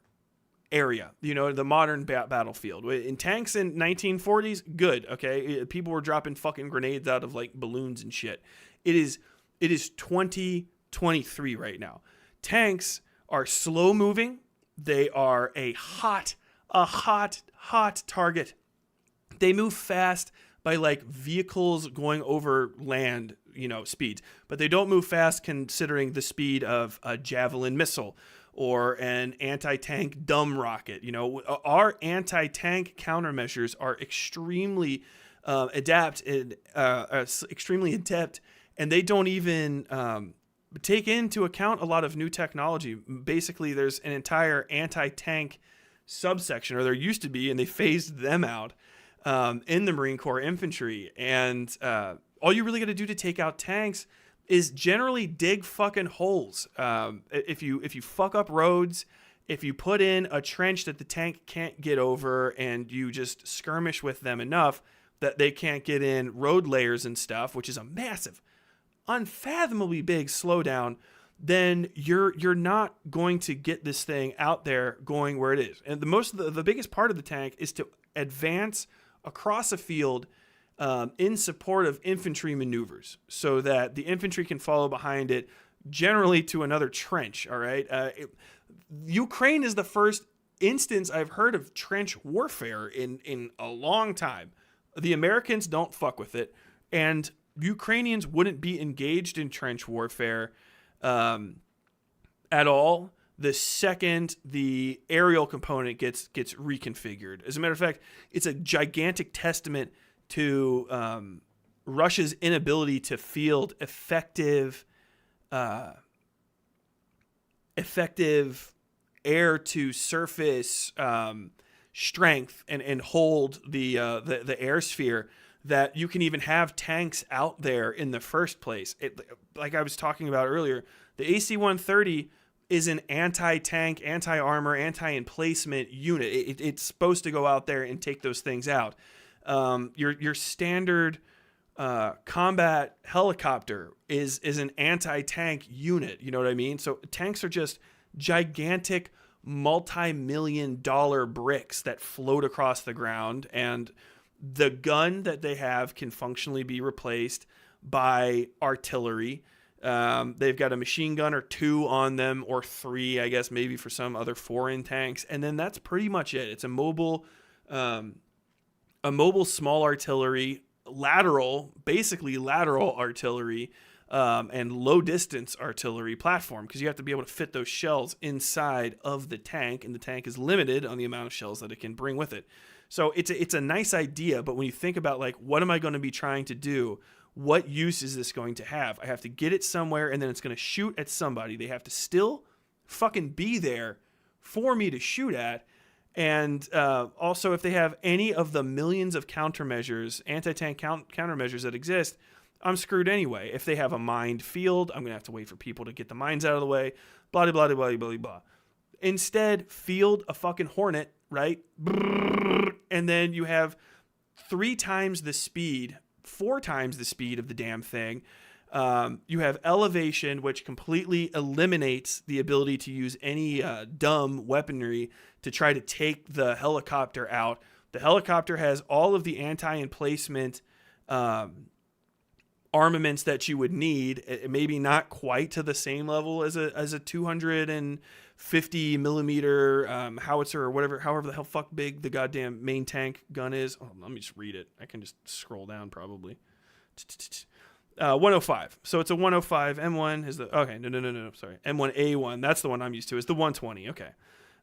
area, the modern battlefield? In tanks in 1940s, good, okay? People were dropping fucking grenades out of like balloons and shit. It is 2023 right now. Tanks are slow moving. They are a hot target. They move fast by like vehicles going over land, speeds, but they don't move fast considering the speed of a Javelin missile or an anti-tank dumb rocket. Our anti-tank countermeasures are extremely adept, and they don't even take into account a lot of new technology. Basically, there's an entire anti-tank subsection, or there used to be, and they phased them out in the Marine Corps infantry. And all you really got to do to take out tanks is generally dig fucking holes. If you fuck up roads, if you put in a trench that the tank can't get over, and you just skirmish with them enough that they can't get in road layers and stuff, which is a massive, unfathomably big slowdown, then you're not going to get this thing out there going where it is. And the biggest part of the tank is to advance across a field in support of infantry maneuvers, so that the infantry can follow behind it, generally to another trench. All right. Ukraine is the first instance I've heard of trench warfare in a long time. The Americans don't fuck with it, and Ukrainians wouldn't be engaged in trench warfare at all the second the aerial component gets reconfigured. As a matter of fact, it's a gigantic testament to Russia's inability to field effective air to surface strength and hold the air sphere, that you can even have tanks out there in the first place. Like I was talking about earlier, the AC-130 is an anti-tank, anti-armor, anti-emplacement unit. It's supposed to go out there and take those things out. Your standard combat helicopter is an anti-tank unit. You know what I mean? So tanks are just gigantic, multi-million-dollar bricks that float across the ground, and the gun that they have can functionally be replaced by artillery. They've got a machine gun or two on them, or three, I guess, maybe for some other foreign tanks. And then that's pretty much it. It's a mobile small artillery, basically lateral artillery, and low distance artillery platform, because you have to be able to fit those shells inside of the tank, and the tank is limited on the amount of shells that it can bring with it. So it's a nice idea, but when you think about, like, what am I going to be trying to do? What use is this going to have? I have to get it somewhere, and then it's going to shoot at somebody. They have to still fucking be there for me to shoot at. And also, if they have any of the millions of countermeasures, anti-tank countermeasures that exist, I'm screwed anyway. If they have a mined field, I'm going to have to wait for people to get the mines out of the way, blah, blah, blah, blah, blah, blah. Instead, field a fucking Hornet, right? And then you have 4 times the speed of the damn thing. You have elevation, which completely eliminates the ability to use any dumb weaponry to try to take the helicopter out. The helicopter has all of the anti-emplacement armaments that you would need, maybe not quite to the same level as a 250 millimeter howitzer or whatever, however the hell fuck big the goddamn main tank gun is. Oh, let me just read it. I can just scroll down probably. 105. So it's a 105. M1 is the, okay, no, sorry. M1A1, that's the one I'm used to, is the 120, okay.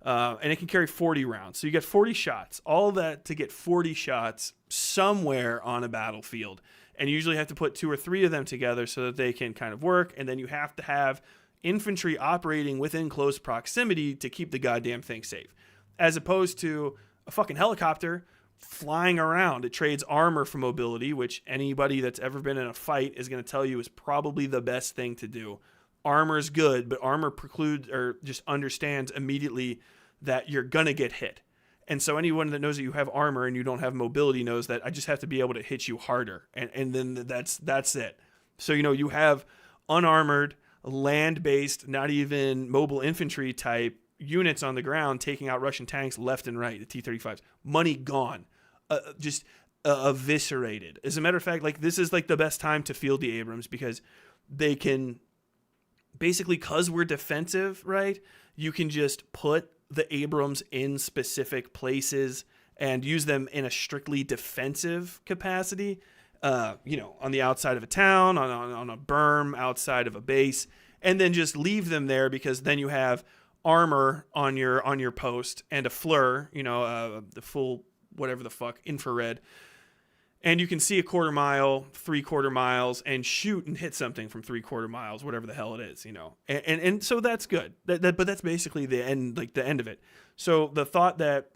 And it can carry 40 rounds. So you get 40 shots. All that to get 40 shots somewhere on a battlefield. And you usually have to put 2 or 3 of them together so that they can kind of work. And then you have to have infantry operating within close proximity to keep the goddamn thing safe. As opposed to a fucking helicopter flying around. It trades armor for mobility, which anybody that's ever been in a fight is going to tell you is probably the best thing to do. Armor is good, but armor precludes or just understands immediately that you're going to get hit. And so anyone that knows that you have armor and you don't have mobility knows that I just have to be able to hit you harder. And then that's it. So, you have unarmored, land-based, not even mobile infantry type units on the ground taking out Russian tanks left and right, the T-35s. Money gone. Just eviscerated. As a matter of fact, like, this is like the best time to field the Abrams, because they can basically, because we're defensive, right? You can just put the Abrams in specific places and use them in a strictly defensive capacity, on the outside of a town, on a berm outside of a base, and then just leave them there, because then you have armor on your post and a FLIR, the full whatever the fuck infrared, and you can see a quarter mile, 3/4 miles, and shoot and hit something from 3/4 miles, whatever the hell it is, and so that's good. But that's basically the end, like the end of it. So the thought that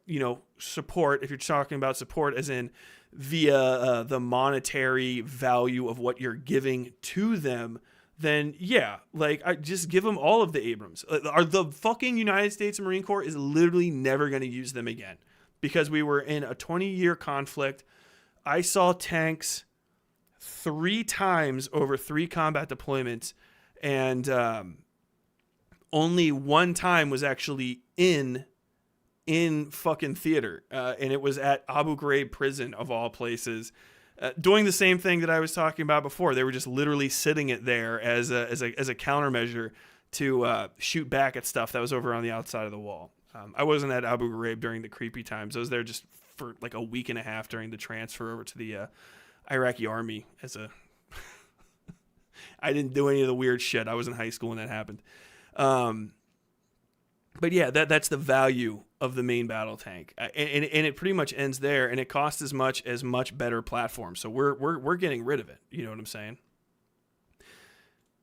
support, if you're talking about support as in via the monetary value of what you're giving to them, then yeah, like, I just give them all of the Abrams. The fucking United States Marine Corps is literally never going to use them again, because we were in a 20-year conflict. I saw tanks 3 times over 3 combat deployments, and only 1 time was actually in fucking theater, and it was at Abu Ghraib prison, of all places, doing the same thing that I was talking about before. They were just literally sitting it there as a countermeasure to shoot back at stuff that was over on the outside of the wall. I wasn't at Abu Ghraib during the creepy times. I was there just for like a week and a half during the transfer over to the Iraqi army I didn't do any of the weird shit. I was in high school when that happened. But yeah, that's the value of the main battle tank, and it pretty much ends there. And it costs as much as much better platforms. So we're getting rid of it. You know what I'm saying?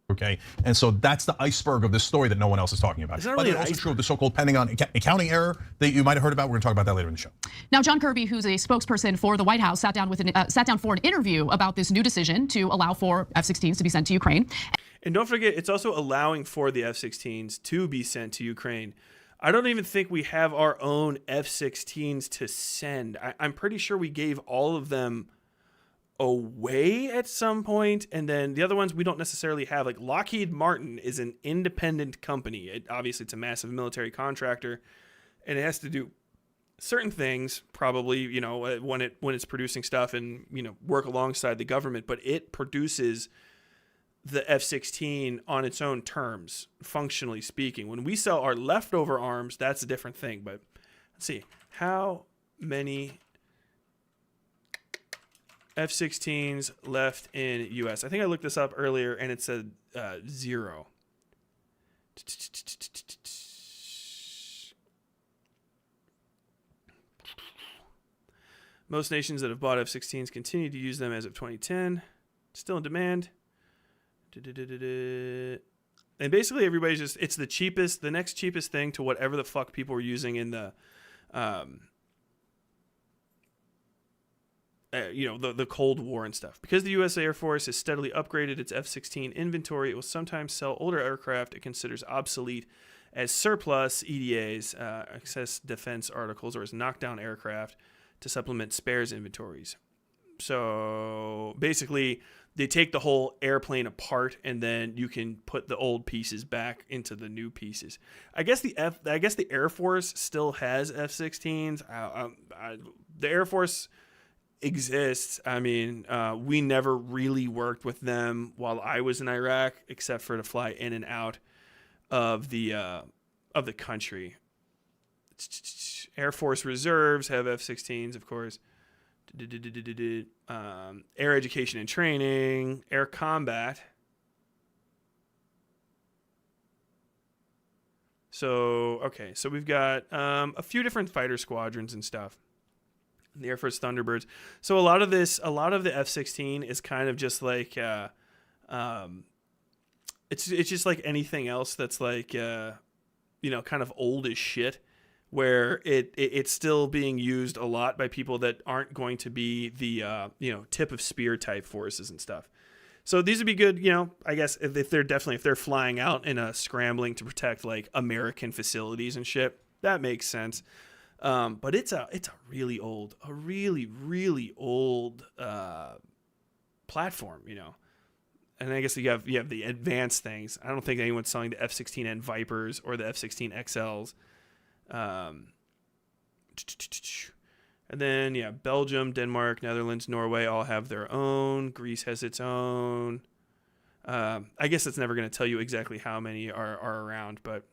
Okay, and so that's the iceberg of this story that no one else is talking about. It's not But really it's an also true of the so-called Pentagon accounting error that you might have heard about. We're going to talk about that later in the show. Now, John Kirby, who's a spokesperson for the White House, sat down for an interview about this new decision to allow for F-16s to be sent to Ukraine. And don't forget, it's also allowing for the F-16s to be sent to Ukraine. I don't even think we have our own F-16s to send. I'm pretty sure we gave all of them away at some point, and then the other ones we don't necessarily have. Like, Lockheed Martin is an independent company. Obviously, it's a massive military contractor, and it has to do certain things, probably, when it's producing stuff and, work alongside the government, but it produces the F-16 on its own terms, functionally speaking. When we sell our leftover arms, that's a different thing. But let's see, how many F-16s left in U.S.? I think I looked this up earlier, and it said 0. Most nations that have bought F-16s continue to use them as of 2010. Still in demand. And basically everybody's just, it's the next cheapest thing to whatever the fuck people were using in the the Cold War and stuff. Because the U.S. Air Force has steadily upgraded its F-16 inventory, it will sometimes sell older aircraft it considers obsolete as surplus EDAs, excess defense articles, or as knockdown aircraft to supplement spares inventories. So basically, they take the whole airplane apart, and then you can put the old pieces back into the new pieces. I guess the Air Force still has F-16s. The Air Force exists. I mean, we never really worked with them while I was in Iraq, except for to fly in and out of the country. Air Force Reserves have F-16s, of course. Air education and training, air combat. So, okay, so we've got a few different fighter squadrons and stuff. The Air Force Thunderbirds. So a lot of the F-16 is kind of just like, it's just like anything else that's like, kind of old as shit, where it's still being used a lot by people that aren't going to be the tip of spear type forces and stuff. So these would be good, I guess if they're flying out and scrambling to protect like American facilities and shit. That makes sense. But it's a really old platform, you know. And I guess you have the advanced things. I don't think anyone's selling the F-16N Vipers or the F-16 XLs. And then, yeah, Belgium, Denmark, Netherlands, Norway all have their own. Greece has its own. I guess it's never going to tell you exactly how many are around, but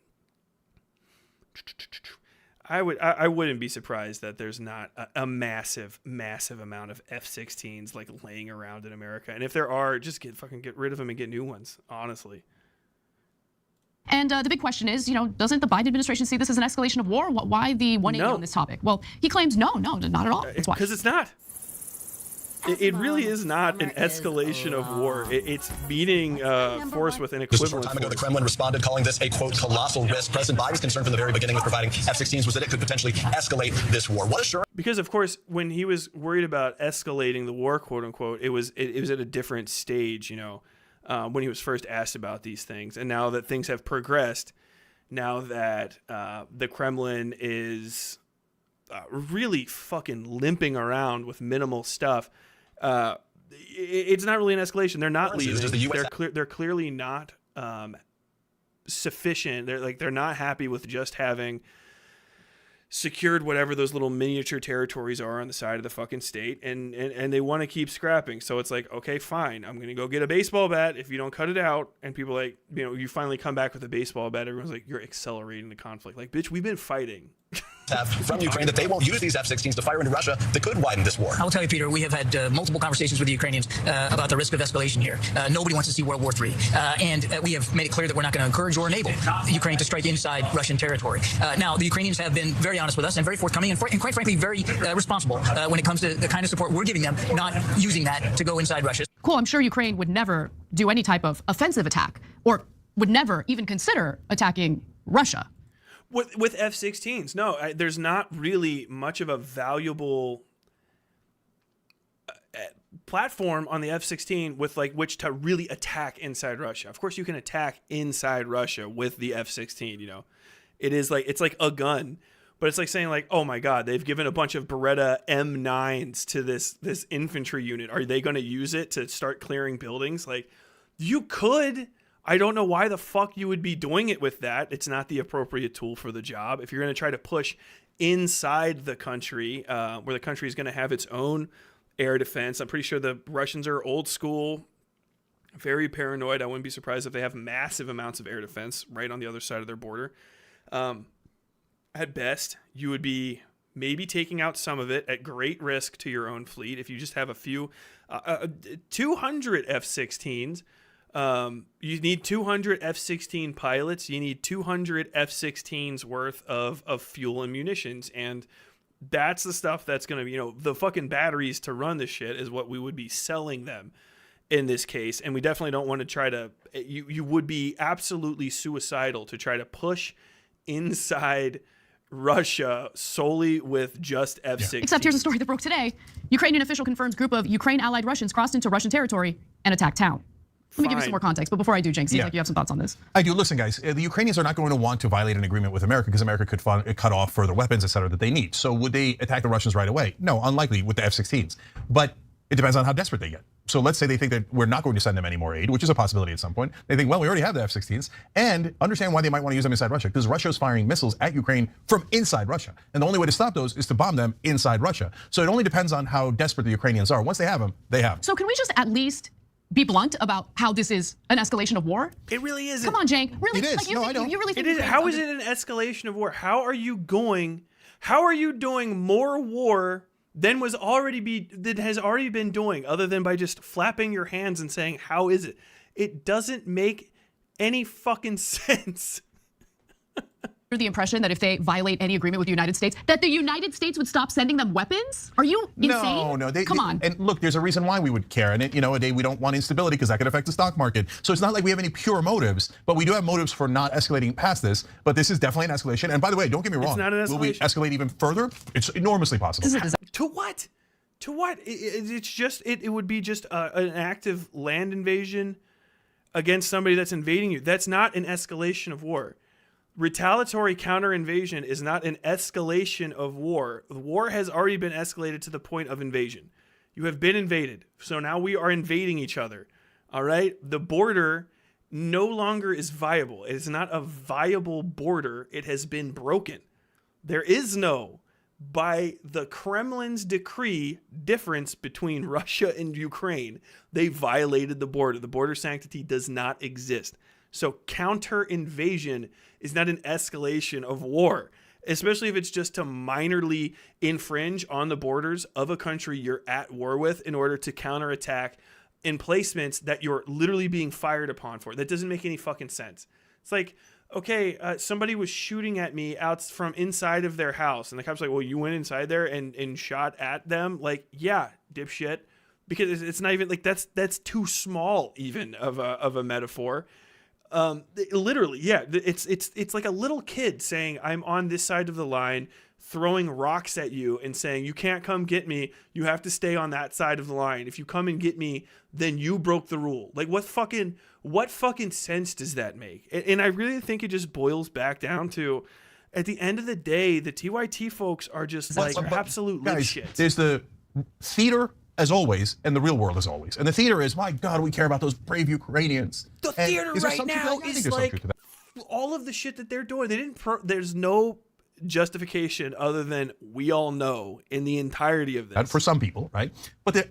I wouldn't be surprised that there's not a massive amount of F-16s like laying around in America. And if there are, just get rid of them and get new ones, honestly. And the big question is, you know, doesn't the Biden administration see this as an escalation of war? Why the 180 on this topic? Well, he claims no, not at all. That's why. Because it's not. It really is not an escalation of war. It's meeting force with an equivalent. Just a short time ago, the Kremlin responded, calling this a, quote, colossal risk. President Biden's concern from the very beginning with providing F-16s was that it could potentially escalate this war. What assurance? Because, of course, when he was worried about escalating the war, quote unquote, it was at a different stage, you know, when he was first asked about these things. And now that things have progressed, now that the Kremlin is really fucking limping around with minimal stuff, it's not really an escalation. They're not leaving. They're clearly not sufficient. They're not happy with just having secured whatever those little miniature territories are on the side of the fucking state, and they want to keep scrapping. So it's like, okay, fine, I'm gonna go get a baseball bat if you don't cut it out. And people like, you know, you finally come back with a baseball bat, everyone's like, you're accelerating the conflict. Like, bitch, we've been fighting. Have from Ukraine that they won't use these F-16s to fire into Russia that could widen this war. I will tell you, Peter, we have had multiple conversations with the Ukrainians about the risk of escalation here. Nobody wants to see World War III. And we have made it clear that we're not going to encourage or enable Ukraine to strike inside Russian territory. Now, the Ukrainians have been very honest with us and very forthcoming and quite frankly, very responsible when it comes to the kind of support we're giving them, not using that to go inside Russia. Cool, I'm sure Ukraine would never do any type of offensive attack or would never even consider attacking Russia. With F-16s, no, there's not really much of a valuable platform on the F-16 with like which to really attack inside Russia. Of course, you can attack inside Russia with the F-16. You know, it's like a gun, but it's like saying like, oh my God, they've given a bunch of Beretta M9s to this infantry unit. Are they going to use it to start clearing buildings? Like, you could. I don't know why the fuck you would be doing it with that. It's not the appropriate tool for the job. If you're going to try to push inside the country, where the country is going to have its own air defense, I'm pretty sure the Russians are old school, very paranoid. I wouldn't be surprised if they have massive amounts of air defense right on the other side of their border. At best, you would be maybe taking out some of it at great risk to your own fleet. If you just have a few, 200 F-16s, you need 200 F-16 pilots. You need 200 F-16s worth of fuel and munitions. And that's the stuff that's going to be, you know, the fucking batteries to run this shit is what we would be selling them in this case. And we definitely don't want to try to, you would be absolutely suicidal to try to push inside Russia solely with just F-16. Except here's a story that broke today. Ukrainian official confirms group of Ukraine allied Russians crossed into Russian territory and attacked town. Let me give you some more context, but before I do, Cenk, seems like you have some thoughts on this. I do. Listen, guys, the Ukrainians are not going to want to violate an agreement with America because America could cut off further weapons, et cetera, that they need. So would they attack the Russians right away? No, unlikely with the F-16s. But it depends on how desperate they get. So let's say they think that we're not going to send them any more aid, which is a possibility at some point. They think, well, we already have the F-16s, and understand why they might want to use them inside Russia, because Russia is firing missiles at Ukraine from inside Russia. And the only way to stop those is to bomb them inside Russia. So it only depends on how desperate the Ukrainians are. Once they have them, they have them. So can we just at least be blunt about how this is an escalation of war? It really isn't. Come on, Cenk. Really? It is. Like, I don't. You really think it is. How is it an escalation of war? How are you doing more war than has already been doing, other than by just flapping your hands and saying, how is it? It doesn't make any fucking sense. The impression that if they violate any agreement with the United States, that the United States would stop sending them weapons? Are you insane? No. Come on. And look, there's a reason why we would care. And we don't want instability because that could affect the stock market. So it's not like we have any pure motives, but we do have motives for not escalating past this. But this is definitely an escalation. And by the way, don't get me wrong. It's not an escalation. Will we escalate even further? It's enormously possible. To what? To what? It would be just an active land invasion against somebody that's invading you. That's not an escalation of war. retaliatory counter invasion is not an escalation of war. War has already been escalated to the point of invasion. You have been invaded. So now we are invading each other. All right? The border no longer is viable. It is not a viable border. It has been broken. There is no, by the Kremlin's decree, difference between Russia and Ukraine. They violated the border. The border sanctity does not exist. So counter invasion is not an escalation of war, especially if it's just to minorly infringe on the borders of a country you're at war with in order to counterattack emplacements that you're literally being fired upon for. That doesn't make any fucking sense. It's like, okay, somebody was shooting at me out from inside of their house, and the cop's like, well, you went inside there and shot at them? Like, yeah, dipshit. Because it's not even, like, that's too small even of a metaphor. Literally, yeah, it's like a little kid saying, I'm on this side of the line, throwing rocks at you and saying, you can't come get me, you have to stay on that side of the line. If you come and get me, then you broke the rule. Like, what fucking sense does that make? And I really think it just boils back down to, at the end of the day, the TYT folks are just like absolute shit. There's the theater as always, and the real world as always. And the theater is, my God, we care about those brave Ukrainians. The theater right now is like all of the shit that they're doing. They didn't. There's no justification other than we all know in the entirety of this. And for some people, right? But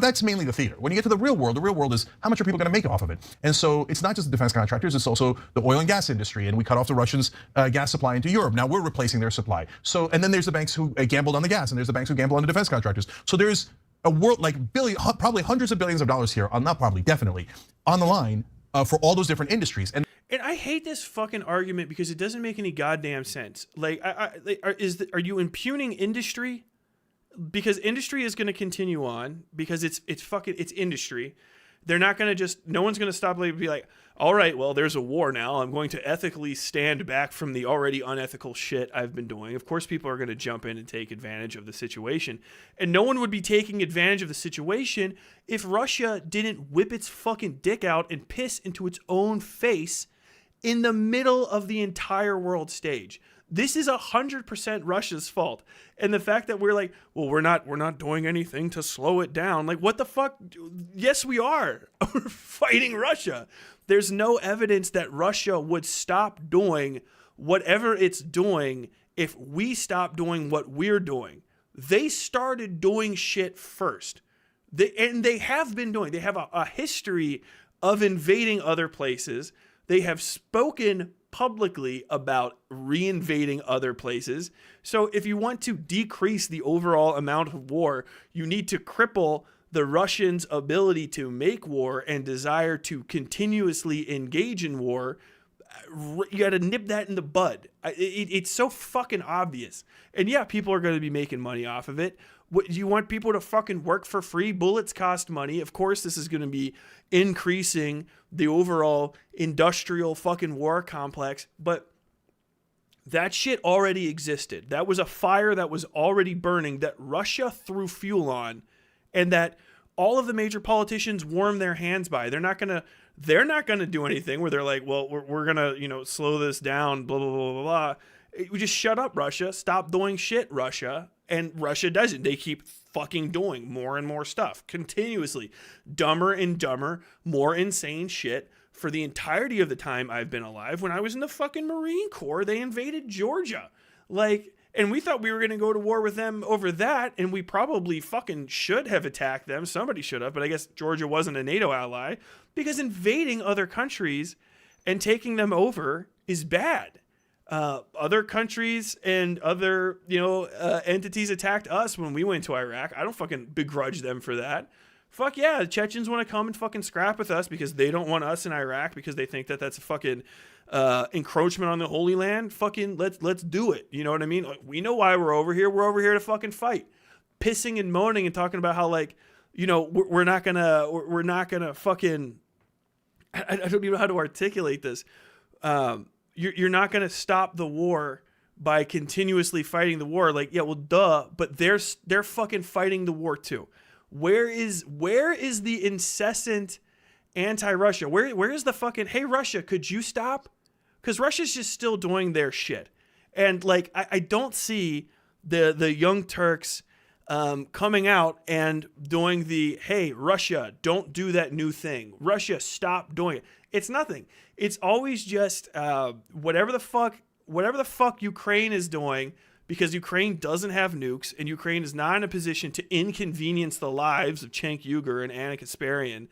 that's mainly the theater. When you get to the real world is how much are people going to make off of it? And so it's not just the defense contractors, it's also the oil and gas industry. And we cut off the Russians' gas supply into Europe. Now we're replacing their supply. So, and then there's the banks who gambled on the gas, and there's the banks who gamble on the defense contractors. So there's a world, like probably hundreds of billions of dollars here, not probably, definitely, on the line for all those different industries. And I hate this fucking argument because it doesn't make any goddamn sense. Like, are you impugning industry? Because industry is going to continue on because it's industry. They're not going to no one's going to stop and be like, all right, well, there's a war now. I'm going to ethically stand back from the already unethical shit I've been doing. Of course, people are going to jump in and take advantage of the situation. And no one would be taking advantage of the situation if Russia didn't whip its fucking dick out and piss into its own face in the middle of the entire world stage. This is 100% Russia's fault. And the fact that we're like, well, we're not doing anything to slow it down. Like, what the fuck? Yes, we are. We're fighting Russia. There's no evidence that Russia would stop doing whatever it's doing if we stop doing what we're doing. They started doing shit first. They have been doing. They have a history of invading other places. They have spoken publicly about reinvading other places. So if you want to decrease the overall amount of war, you need to cripple the Russians' ability to make war and desire to continuously engage in war. You got to nip that in the bud. It's so fucking obvious. And yeah, people are going to be making money off of it. What, do you want people to fucking work for free? Bullets cost money. Of course, this is going to be increasing the overall industrial fucking war complex. But that shit already existed. That was a fire that was already burning that Russia threw fuel on, and that all of the major politicians warmed their hands by. They're not gonna do anything where they're like, well, we're gonna slow this down, blah blah blah blah blah. We just shut up, Russia. Stop doing shit, Russia. And Russia doesn't. They keep fucking doing more and more stuff continuously, dumber and dumber, more insane shit. For the entirety of the time I've been alive, when I was in the fucking Marine Corps, they invaded Georgia, and we thought we were going to go to war with them over that, and we probably fucking should have attacked them. Somebody should have, but I guess Georgia wasn't a NATO ally, because invading other countries and taking them over is bad. Other countries and other, entities attacked us when we went to Iraq. I don't fucking begrudge them for that. Fuck yeah, the Chechens want to come and fucking scrap with us because they don't want us in Iraq because they think that that's a fucking encroachment on the Holy Land. Fucking let's do it. You know what I mean? Like, we know why we're over here. We're over here to fucking fight. Pissing and moaning and talking about how we're not gonna fucking. I don't even know how to articulate this. You're not going to stop the war by continuously fighting the war. Like, yeah, well, duh, but they're fucking fighting the war too. Where is the incessant anti-Russia? Where is the fucking, hey, Russia, could you stop because Russia's just still doing their shit. And like, I don't see the Young Turks coming out and doing the, hey, Russia, don't do that new thing. Russia, stop doing it. It's nothing. It's always just whatever the fuck Ukraine is doing, because Ukraine doesn't have nukes and Ukraine is not in a position to inconvenience the lives of Cenk and Anna Kasparian.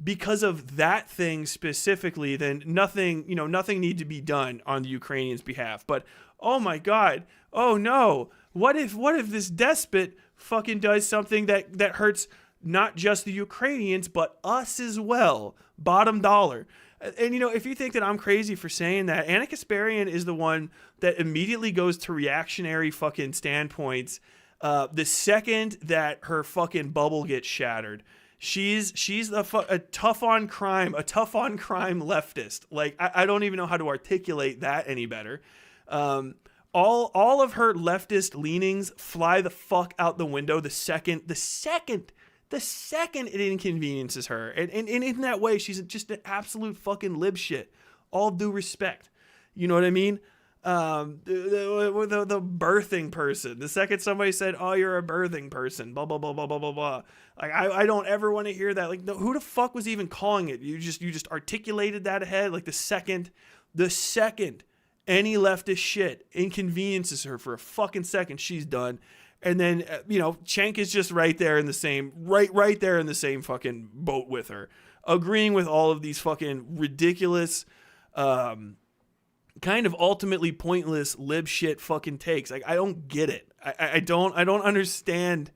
Because of that thing specifically, then nothing need to be done on the Ukrainians' behalf. But oh my God, oh no, what if this despot fucking does something that hurts not just the Ukrainians but us as well? Bottom dollar. And if you think that I'm crazy for saying that, Anna Kasparian is the one that immediately goes to reactionary fucking standpoints the second that her fucking bubble gets shattered. She's a tough on crime leftist. Like, I don't even know how to articulate that any better. All of her leftist leanings fly the fuck out the window the second it inconveniences her. And in that way, she's just an absolute fucking lib shit. All due respect. You know what I mean? The birthing person. The second somebody said, oh, you're a birthing person, blah, blah, blah, blah, blah, blah, blah. Like, I don't ever want to hear that. Like, who the fuck was even calling it? You just articulated that ahead. Like, the second any leftist shit inconveniences her for a fucking second, she's done. And then, Cenk is just right there in the same fucking boat with her, agreeing with all of these fucking ridiculous, kind of ultimately pointless lib shit fucking takes. Like, I don't get it. I don't understand,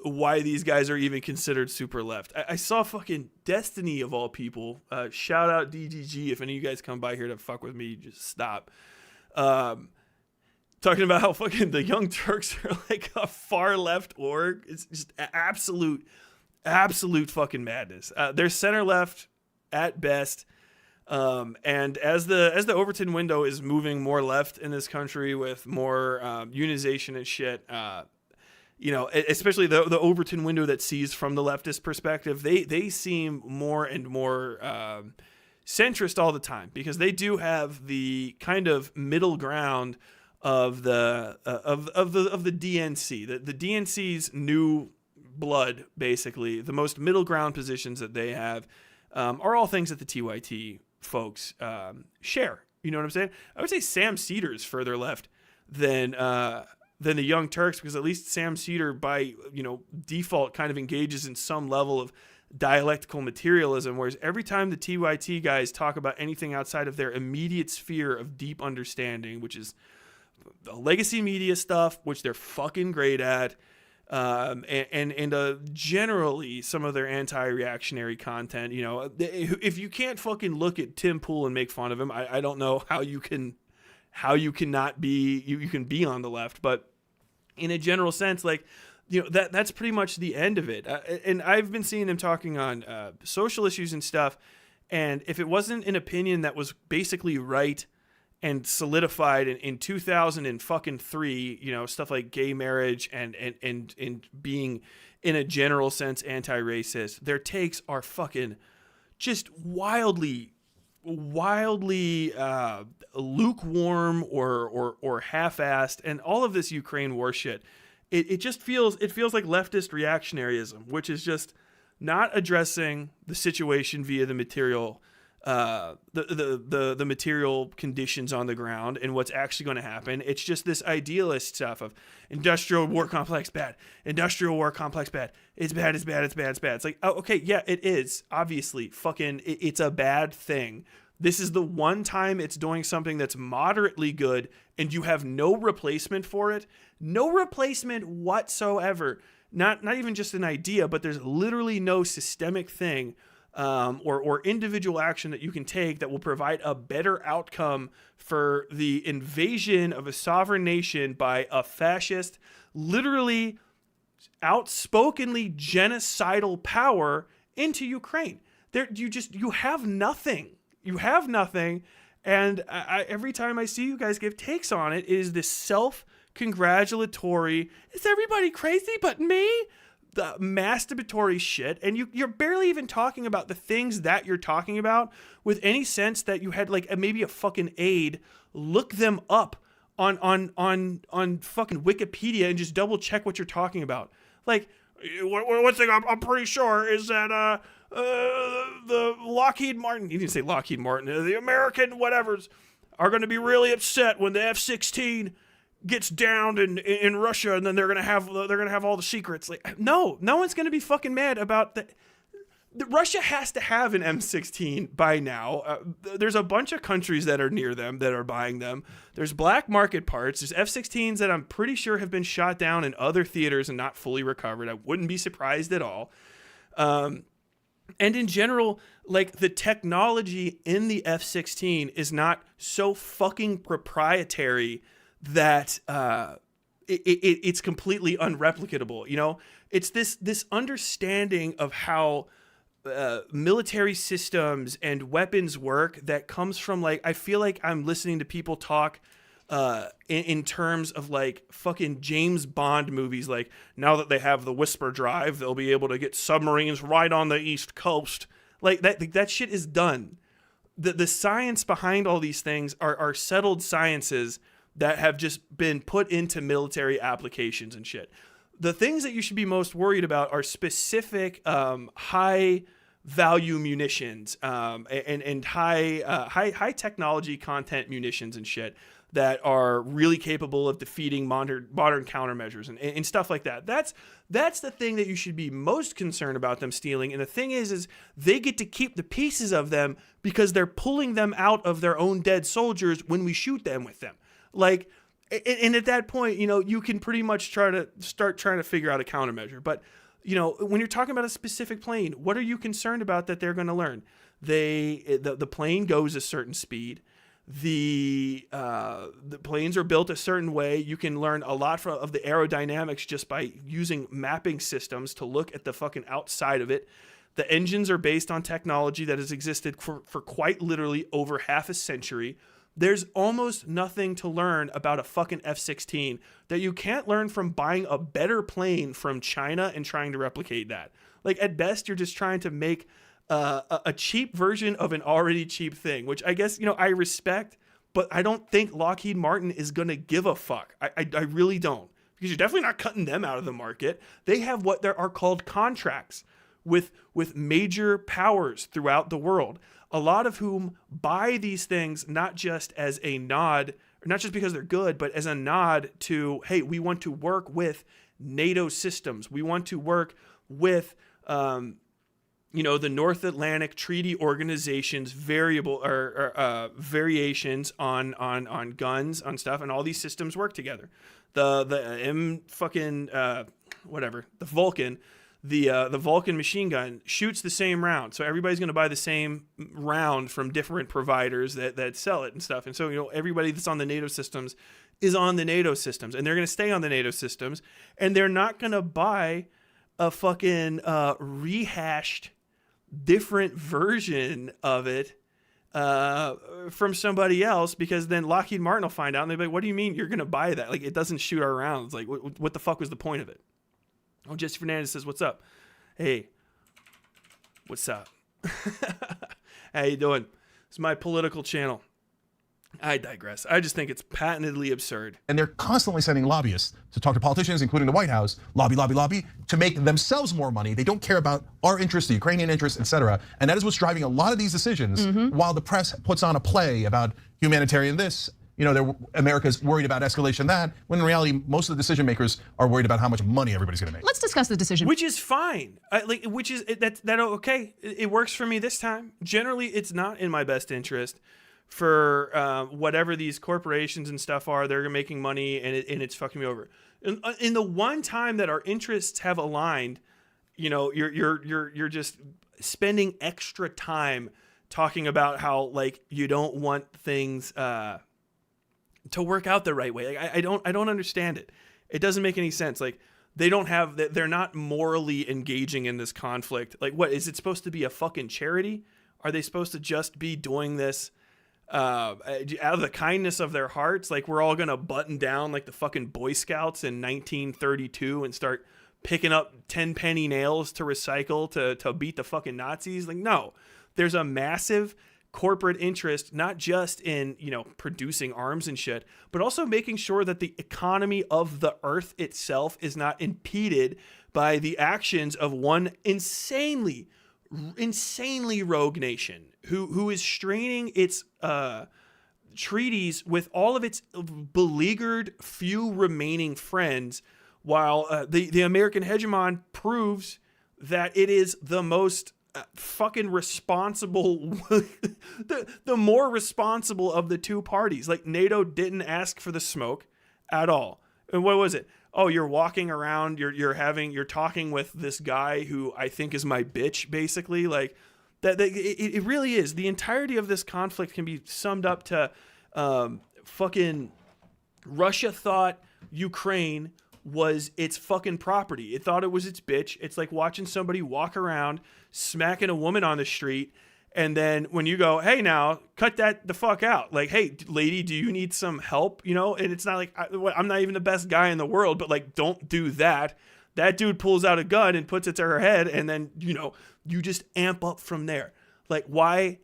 why these guys are even considered super left. I saw fucking Destiny of all people. Shout out DGG. If any of you guys come by here to fuck with me, just stop. Talking about how fucking the Young Turks are like a far left org. It's just absolute fucking madness. They're center left at best. And as the Overton window is moving more left in this country with more unionization and shit, especially the Overton window that sees from the leftist perspective, they seem more and more centrist all the time, because they do have the kind of middle ground of the DNC. The DNC's new blood, basically, the most middle ground positions that they have are all things that the TYT folks share. You know what I'm saying? I would say Sam Cedar's further left than the Young Turks, because at least Sam Cedar, by default, kind of engages in some level of dialectical materialism, whereas every time the TYT guys talk about anything outside of their immediate sphere of deep understanding, which is the legacy media stuff, which they're fucking great at, and generally some of their anti-reactionary content. If you can't fucking look at Tim Pool and make fun of him, I don't know how you can be on the left. But in a general sense, like, that's pretty much the end of it. And I've been seeing them talking on social issues and stuff, and if it wasn't an opinion that was basically right and solidified in 2003, stuff like gay marriage and being, in a general sense, anti-racist, their takes are fucking just wildly lukewarm or half-assed, and all of this Ukraine war shit. It just feels like leftist reactionaryism, which is just not addressing the situation via the material. The material conditions on the ground and what's actually going to happen. It's just this idealist stuff of industrial war complex bad, industrial war complex bad. It's bad. It's like, oh, okay, yeah, it is. Obviously, fucking, it's a bad thing. This is the one time it's doing something that's moderately good, and you have no replacement for it. No replacement whatsoever. Not even just an idea, but there's literally no systemic thing or individual action that you can take that will provide a better outcome for the invasion of a sovereign nation by a fascist, literally outspokenly genocidal power into Ukraine. You have nothing. You have nothing. And every time I see you guys give takes on it, is this self-congratulatory, is everybody crazy but me? the masturbatory shit, and you're barely even talking about the things that you're talking about with any sense that you had like maybe a fucking aide look them up on fucking Wikipedia and just double check what you're talking about. Like, one thing I'm pretty sure is that the Lockheed Martin, you didn't say Lockheed Martin, the American whatevers are going to be really upset when the F-16 gets downed in Russia, and then they're gonna have all the secrets. Like, no one's gonna be fucking mad about that. Russia has to have an M16 by now. There's a bunch of countries that are near them that are buying them. There's black market parts. There's F-16s that I'm pretty sure have been shot down in other theaters and not fully recovered. I wouldn't be surprised at all. And in general, like, the technology in the F-16 is not so fucking proprietary that it's completely unreplicatable. You know, it's this understanding of how military systems and weapons work that comes from, like, I feel like I'm listening to people talk in terms of like fucking James Bond movies. Like, now that they have the Whisper Drive, they'll be able to get submarines right on the East Coast. Like, that shit is done. The science behind all these things are settled sciences that have just been put into military applications and shit. The things that you should be most worried about are specific high value munitions and high technology content munitions and shit that are really capable of defeating modern countermeasures and stuff like that. That's the thing that you should be most concerned about them stealing. And the thing is they get to keep the pieces of them because they're pulling them out of their own dead soldiers when we shoot them with them. Like, and at that point, you know, you can pretty much start trying to figure out a countermeasure. But, you know, when you're talking about a specific plane, what are you concerned about that they're going to learn? The plane goes a certain speed. The planes are built a certain way. You can learn a lot of the aerodynamics just by using mapping systems to look at the fucking outside of it. The engines are based on technology that has existed for quite literally over half a century. There's almost nothing to learn about a fucking F-16 that you can't learn from buying a better plane from China and trying to replicate that. Like, at best, you're just trying to make a cheap version of an already cheap thing, which I guess, you know, I respect, but I don't think Lockheed Martin is going to give a fuck. I really don't, because you're definitely not cutting them out of the market. They have what there are called contracts with major powers throughout the world, a lot of whom buy these things not just as a nod, or not just because they're good, but as a nod to, hey, we want to work with NATO systems. We want to work with, the North Atlantic Treaty Organization's variations on guns, on stuff, and all these systems work together. The Vulcan. The Vulcan machine gun shoots the same round, so everybody's going to buy the same round from different providers that sell it and stuff. And so, you know, everybody that's on the NATO systems is on the NATO systems, and they're going to stay on the NATO systems, and they're not going to buy a fucking rehashed different version of it from somebody else, because then Lockheed Martin will find out and they'll be like, what do you mean you're going to buy that? Like, it doesn't shoot our rounds. Like, what the fuck was the point of it? Oh, Jesse Fernandez says, what's up? Hey, what's up? How you doing? It's my political channel. I digress. I just think it's patently absurd. And they're constantly sending lobbyists to talk to politicians, including the White House, lobby, to make themselves more money. They don't care about our interests, the Ukrainian interests, etc. And that is what's driving a lot of these decisions, while the press puts on a play about humanitarian this. You know, America's worried about escalation that, when in reality, most of the decision makers are worried about how much money everybody's going to make. Let's discuss the decision. Which is fine. Okay. It works for me this time. Generally, it's not in my best interest for whatever these corporations and stuff are. They're making money, and it's fucking me over. In the one time that our interests have aligned, you know, you're just spending extra time talking about how, like, you don't want things to work out the right way. Like, I don't understand it. It doesn't make any sense. Like, they're not morally engaging in this conflict. Like, what is it supposed to be, a fucking charity? Are they supposed to just be doing this out of the kindness of their hearts? Like, we're all gonna button down like the fucking Boy Scouts in 1932 and start picking up 10 penny nails to recycle to beat the fucking Nazis. Like, no, there's a massive corporate interest, not just in, producing arms and shit, but also making sure that the economy of the earth itself is not impeded by the actions of one insanely rogue nation who is straining its treaties with all of its beleaguered few remaining friends, while the American hegemon proves that it is the most fucking responsible, the more responsible of the two parties. Like, NATO didn't ask for the smoke at all. And what was it? Oh, you're walking around, you're talking with this guy who I think is my bitch, basically. Like, it really is. The entirety of this conflict can be summed up to fucking Russia thought Ukraine was its fucking property. It thought it was its bitch. It's like watching somebody walk around smacking a woman on the street, and then when you go, hey, now cut that the fuck out. Like, hey, lady, do you need some help? And it's not like I'm not even the best guy in the world, but like, don't do that. That dude pulls out a gun and puts it to her head, and then you just amp up from there. Like, why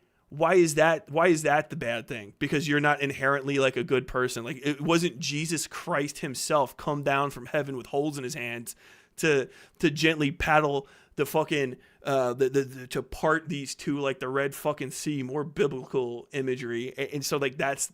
is that the bad thing? Because you're not inherently like a good person. Like, it wasn't Jesus Christ himself come down from heaven with holes in his hands to gently paddle the fucking to part these two like the Red fucking Sea, more biblical imagery. And so like that's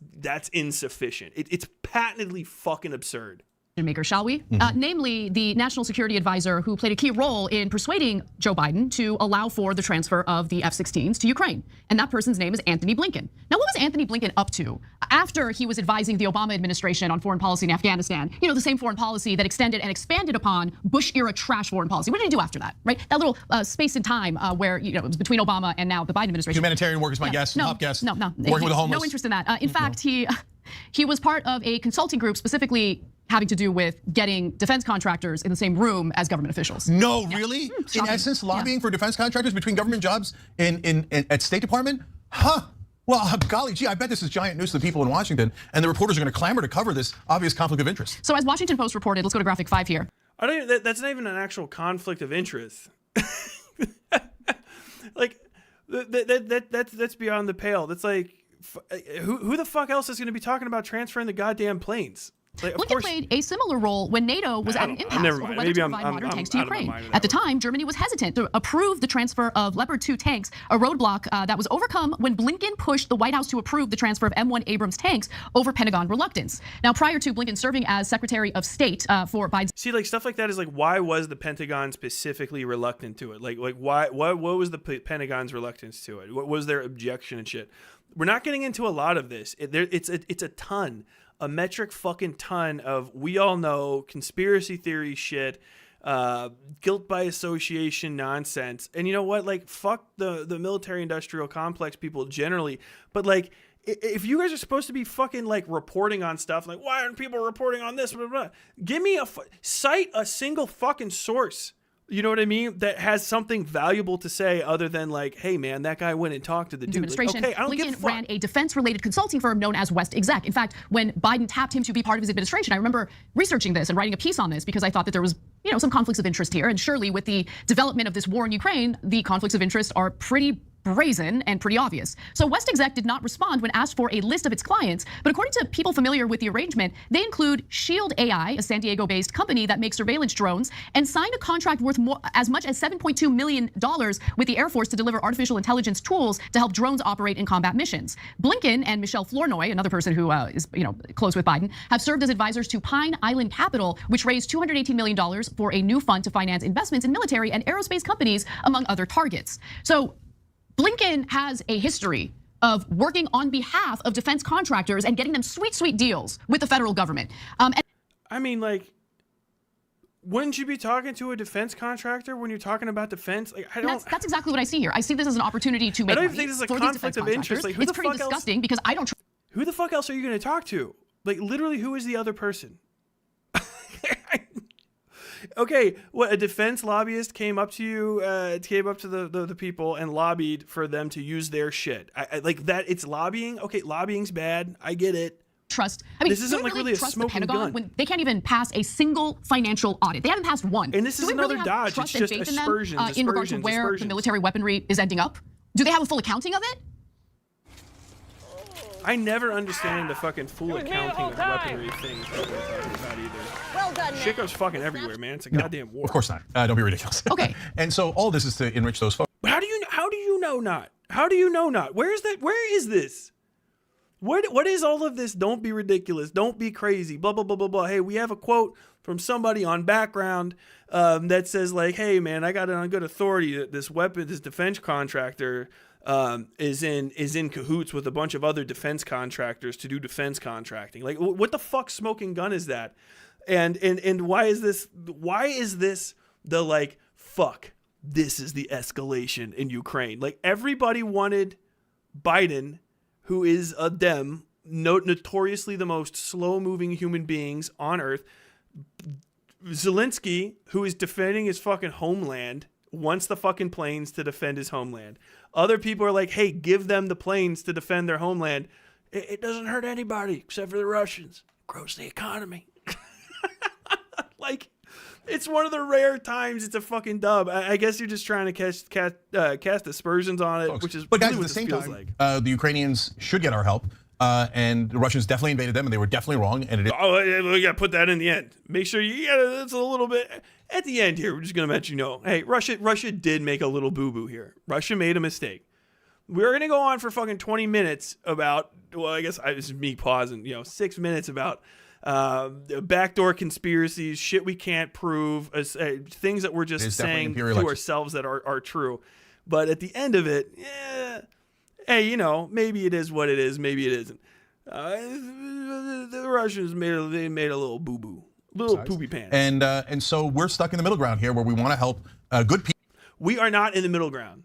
insufficient. It's patently fucking absurd. Maker, shall we? Namely, the national security advisor who played a key role in persuading Joe Biden to allow for the transfer of the F-16s to Ukraine. And that person's name is Anthony Blinken. Now, what was Anthony Blinken up to after he was advising the Obama administration on foreign policy in Afghanistan? The same foreign policy that extended and expanded upon Bush-era trash foreign policy. What did he do after that, right? That little space in time where, it was between Obama and now the Biden administration. Humanitarian work is my guess, top guess. No. Working with the homeless. No interest in that. In fact, he was part of a consulting group specifically having to do with getting defense contractors in the same room as government officials. No, really? In essence, lobbying for defense contractors between government jobs at State Department? Huh. Well, golly gee, I bet this is giant news to the people in Washington, and the reporters are going to clamor to cover this obvious conflict of interest. So as Washington Post reported, let's go to graphic 5 here. That's not even an actual conflict of interest. Like, that's beyond the pale. That's like, who the fuck else is going to be talking about transferring the goddamn planes? Like, Blinken played a similar role when NATO was at an impasse over whether to provide modern tanks to Ukraine. At the time, Germany was hesitant to approve the transfer of Leopard 2 tanks, a roadblock that was overcome when Blinken pushed the White House to approve the transfer of M1 Abrams tanks over Pentagon reluctance. Now, prior to Blinken serving as Secretary of State for Biden's... See, like, stuff like that is like, why was the Pentagon specifically reluctant to it? Like why? What was the Pentagon's reluctance to it? What was their objection and shit? We're not getting into a lot of this. It's a ton. A metric fucking ton of, we all know, conspiracy theory shit, guilt by association nonsense. And you know what? Like, fuck the military industrial complex people generally. But like, if you guys are supposed to be fucking like reporting on stuff, like, why aren't people reporting on this? Blah, blah, blah. Give me cite a single fucking source. You know what I mean? That has something valuable to say other than like, hey man, that guy went and talked to the dude. Administration. Like, okay, I don't give a Blinken fuck. ran a defense-related consulting firm known as West Exec. In fact, when Biden tapped him to be part of his administration, I remember researching this and writing a piece on this because I thought that there was, some conflicts of interest here. And surely with the development of this war in Ukraine, the conflicts of interest are pretty brazen and pretty obvious. So West Exec did not respond when asked for a list of its clients, but according to people familiar with the arrangement, they include Shield AI, a San Diego-based company that makes surveillance drones, and signed a contract worth as much as $7.2 million with the Air Force to deliver artificial intelligence tools to help drones operate in combat missions. Blinken and Michelle Flournoy, another person who is close with Biden, have served as advisors to Pine Island Capital, which raised $218 million for a new fund to finance investments in military and aerospace companies, among other targets. So Blinken has a history of working on behalf of defense contractors and getting them sweet deals with the federal government. I mean, like, wouldn't you be talking to a defense contractor when you're talking about defense? Like, I don't. That's exactly what I see here. I see this as an opportunity to make I don't money even think this is a for these conflict defense of interest. contractors. Like, who it's the pretty fuck disgusting because I don't. Who the fuck else are you going to talk to? Like, literally, who is the other person? Okay, what, a defense lobbyist came up to you, came up to the people and lobbied for them to use their shit. I like that. It's lobbying. Okay, lobbying's bad. I get it. trust. I mean, this isn't do we like really a trust the smoking Pentagon gun when they can't even pass a single financial audit? They haven't passed one. And this is do we another really have dodge. trust It's and just faith in them, aspersions, in regard to where the aspersions. military weaponry is ending up? Do they have a full accounting of it? I never understand the fucking full accounting of weaponry things that we're talking about either. Well done, Shit goes fucking everywhere, man. It's a goddamn war. Of course not. Don't be ridiculous. Okay. And so all this is to enrich those folks. How do you know not? How do you know not? Where is that? Where is this? What is all of this? Don't be ridiculous. Don't be crazy. Blah, blah, blah, blah, blah. Hey, we have a quote from somebody on background that says like, hey, man, I got it on good authority that this defense contractor is in cahoots with a bunch of other defense contractors to do defense contracting. Like, what the fuck smoking gun is that? And why is this the like, fuck, this is the escalation in Ukraine. Like, everybody wanted Biden, who is a Dem, notoriously the most slow-moving human beings on earth. Zelensky, who is defending his fucking homeland, wants the fucking planes to defend his homeland. Other people are like, hey, give them the planes to defend their homeland. It doesn't hurt anybody except for the Russians. It grows the economy. Like, it's one of the rare times it's a fucking dub. I guess you're just trying to cast aspersions on it, which is but guys, really at what the same this feels time, like. the Ukrainians should get our help. And the Russians definitely invaded them, and they were definitely wrong. And We got to put that in the end. Make sure it's a little bit at the end here. We're just going to let you know, hey, Russia did make a little boo-boo here. Russia made a mistake. We're going to go on for fucking 20 minutes about, well, I guess this is me pausing, 6 minutes about backdoor conspiracies, shit we can't prove, things that we're just saying to ourselves that are true. But at the end of it, hey, maybe it is what it is, maybe it isn't. The Russians made a little boo-boo, little poopy pants. And so we're stuck in the middle ground here where we want to help good people. We are not in the middle ground.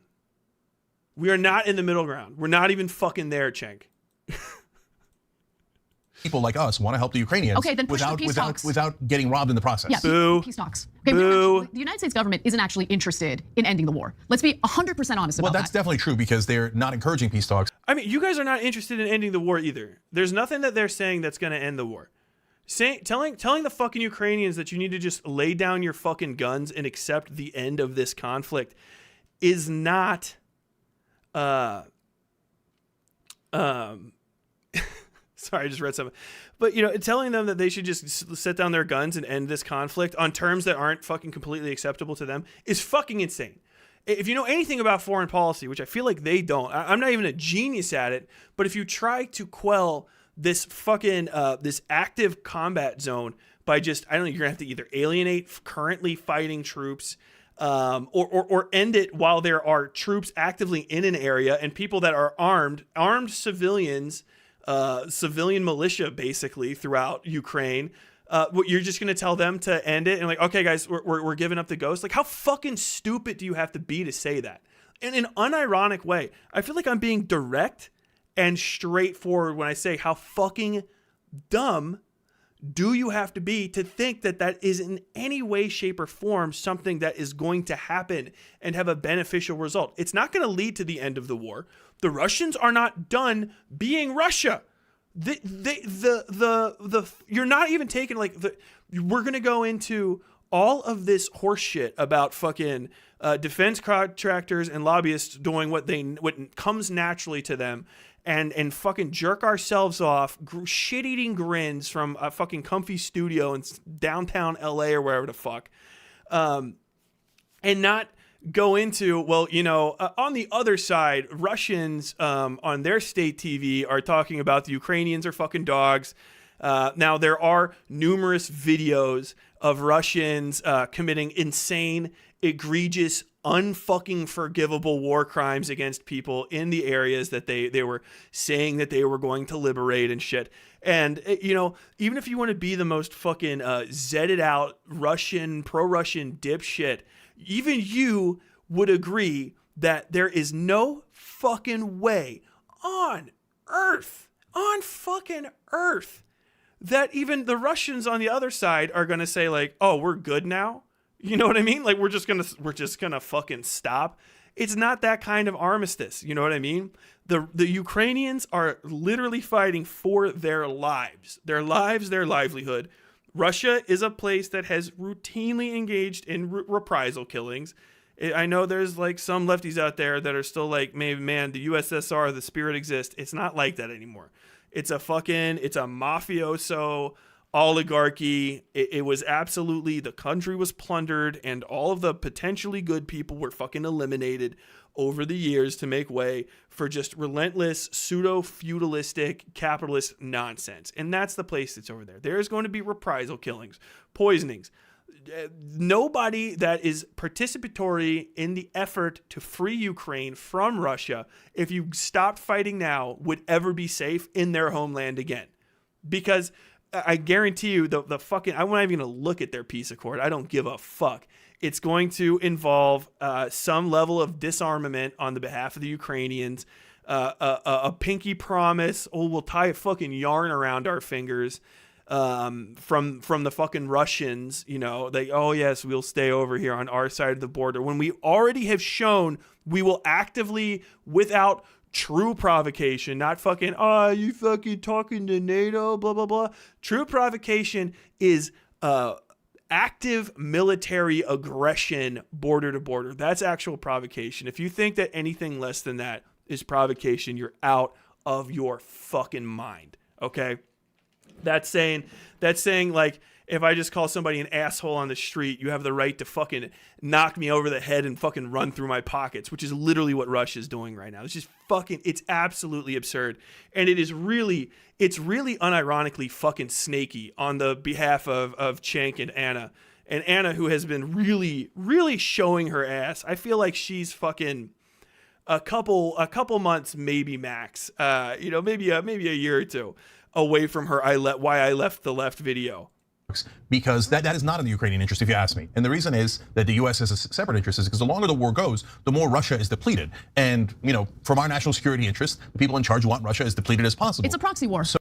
We are not in the middle ground. We're not even fucking there, Cenk. People like us want to help the Ukrainians. Okay, then push the peace talks. Without getting robbed in the process. Yeah, Boo. peace talks. Okay, Boo. the United States government isn't actually interested in ending the war. Let's be 100% honest about that. Well, that's definitely true because they're not encouraging peace talks. I mean, you guys are not interested in ending the war either. There's nothing that they're saying that's going to end the war. Telling the fucking Ukrainians that you need to just lay down your fucking guns and accept the end of this conflict is not sorry, I just read something. But, telling them that they should just set down their guns and end this conflict on terms that aren't fucking completely acceptable to them is fucking insane. If you know anything about foreign policy, which I feel like they don't, I'm not even a genius at it, but if you try to quell this fucking, this active combat zone by just, I don't know, you're gonna have to either alienate currently fighting troops, or end it while there are troops actively in an area and people that are armed civilians, civilian militia basically throughout Ukraine. You're just going to tell them to end it and like, okay, guys, we're giving up the ghost. Like, how fucking stupid do you have to be to say that? In an unironic way, I feel like I'm being direct and straightforward when I say how fucking dumb do you have to be to think that that is in any way, shape, or form something that is going to happen and have a beneficial result? It's not going to lead to the end of the war. The Russians are not done being Russia. You're not even taking we're going to go into all of this horse shit about fucking defense contractors and lobbyists doing what comes naturally to them. And fucking jerk ourselves off, shit-eating grins from a fucking comfy studio in downtown LA or wherever the fuck, and not go into, on the other side, Russians on their state TV are talking about the Ukrainians are fucking dogs. Now, there are numerous videos of Russians committing insane, egregious, unfucking forgivable war crimes against people in the areas that they were saying that they were going to liberate and shit. And, even if you want to be the most fucking zedded out pro-Russian dipshit, even you would agree that there is no fucking way on fucking earth, that even the Russians on the other side are going to say like, oh, we're good now. You know what I mean? Like, we're just gonna fucking stop. It's not that kind of armistice. You know what I mean? The Ukrainians are literally fighting for their lives, their livelihood. Russia is a place that has routinely engaged in reprisal killings. I know there's like some lefties out there that are still like, man, the USSR, the spirit exists. It's not like that anymore. It's a mafioso oligarchy. It was absolutely, the country was plundered and all of the potentially good people were fucking eliminated over the years to make way for just relentless pseudo-feudalistic capitalist nonsense. And that's the place that's over there. There's going to be reprisal killings, poisonings. Nobody that is participatory in the effort to free Ukraine from Russia, if you stopped fighting now, would ever be safe in their homeland again. Because I guarantee you I'm not even going to look at their peace accord. I don't give a fuck. It's going to involve some level of disarmament on the behalf of the Ukrainians, a pinky promise. Oh, we'll tie a fucking yarn around our fingers from the fucking Russians. You know, oh yes, we'll stay over here on our side of the border. When we already have shown we will actively, without true provocation, not fucking, you fucking talking to NATO, blah, blah, blah. True provocation is active military aggression border to border. That's actual provocation. If you think that anything less than that is provocation, you're out of your fucking mind. Okay? That's saying like, if I just call somebody an asshole on the street, you have the right to fucking knock me over the head and fucking run through my pockets, which is literally what Russia's doing right now. It's just fucking, it's absolutely absurd. And it's really unironically fucking snaky on the behalf of Cenk and Anna. And Anna, who has been really, really showing her ass. I feel like she's fucking a couple months, maybe max, maybe a year or two away from her Why I Left the Left video. Because that is not in the Ukrainian interest, if you ask me. And the reason is that the US has a separate interest is because the longer the war goes, the more Russia is depleted. And, from our national security interest, the people in charge want Russia as depleted as possible. It's a proxy war. So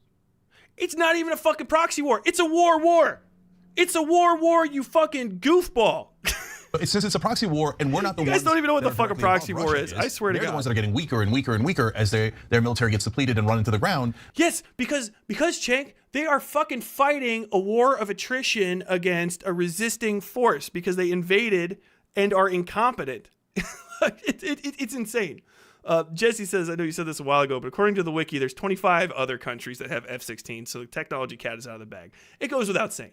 it's not even a fucking proxy war. It's a war. It's a war, you fucking goofball. Since it's a proxy war, and we're not the ones. You guys don't even know what the fucking proxy war is. I swear to God. They're the ones that are getting weaker and weaker and weaker as their military gets depleted and run into the ground. Yes, because Cenk, they are fucking fighting a war of attrition against a resisting force because they invaded and are incompetent. It's insane. Jesse says, I know you said this a while ago, but according to the wiki, there's 25 other countries that have F-16, so the technology cat is out of the bag. It goes without saying.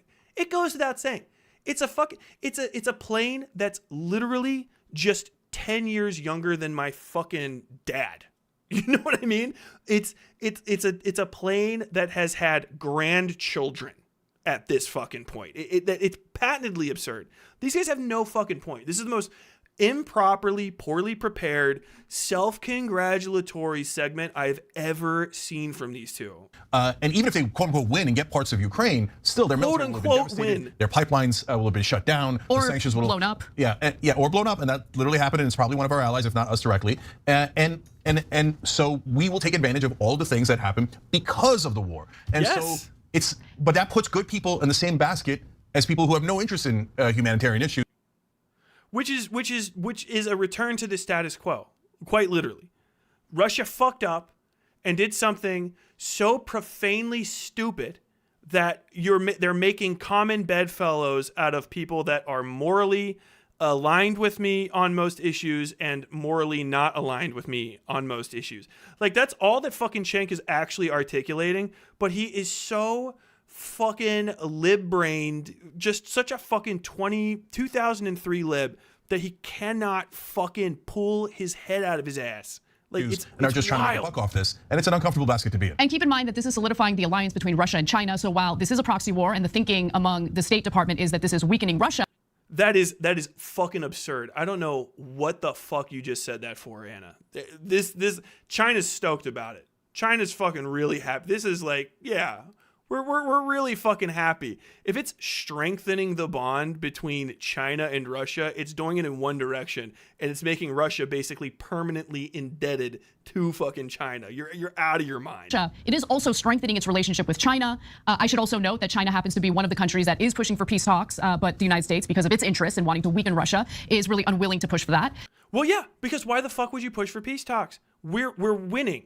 It's a plane that's literally just 10 years younger than my fucking dad. You know what I mean? It's a plane that has had grandchildren at this fucking point. It's patently absurd. These guys have no fucking point. This is the most improperly, poorly prepared, self-congratulatory segment I've ever seen from these two. And even if they quote unquote win and get parts of Ukraine, still their military will have been devastated. Win. Their pipelines will have been shut down. Or the sanctions will blown up. Or blown up, and that literally happened. And it's probably one of our allies, if not us directly. And so we will take advantage of all the things that happen because of the war. And yes. So but that puts good people in the same basket as people who have no interest in humanitarian issues. Which is a return to the status quo, quite literally. Russia fucked up and did something so profanely stupid that they're making common bedfellows out of people that are morally aligned with me on most issues and morally not aligned with me on most issues. Like, that's all that fucking Cenk is actually articulating, but he is so fucking lib-brained, just such a fucking 2003 lib that he cannot fucking pull his head out of his ass. Like, it's are just trying to make a buck off this, and it's an uncomfortable basket to be in. And keep in mind that this is solidifying the alliance between Russia and China. So while this is a proxy war, and the thinking among the State Department is that this is weakening Russia. That is fucking absurd. I don't know what the fuck you just said that for, Anna. This China's stoked about it. China's fucking really happy. This is like, yeah. We're really fucking happy. If it's strengthening the bond between China and Russia, it's doing it in one direction, and it's making Russia basically permanently indebted to fucking China. You're out of your mind. It is also strengthening its relationship with China. I should also note that China happens to be one of the countries that is pushing for peace talks, but the United States, because of its interest in wanting to weaken Russia, is really unwilling to push for that. Well, yeah, because why the fuck would you push for peace talks? We're winning.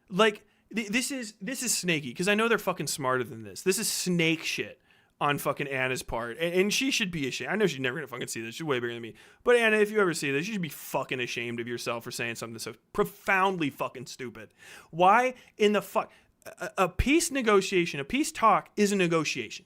Like, this is snaky, because I know they're fucking smarter than this. This is snake shit on fucking Anna's part, and she should be ashamed. I know she's never gonna fucking see this. She's way bigger than me. But Anna, if you ever see this, you should be fucking ashamed of yourself for saying something so profoundly fucking stupid. Why in the fuck? A peace negotiation, a peace talk is a negotiation,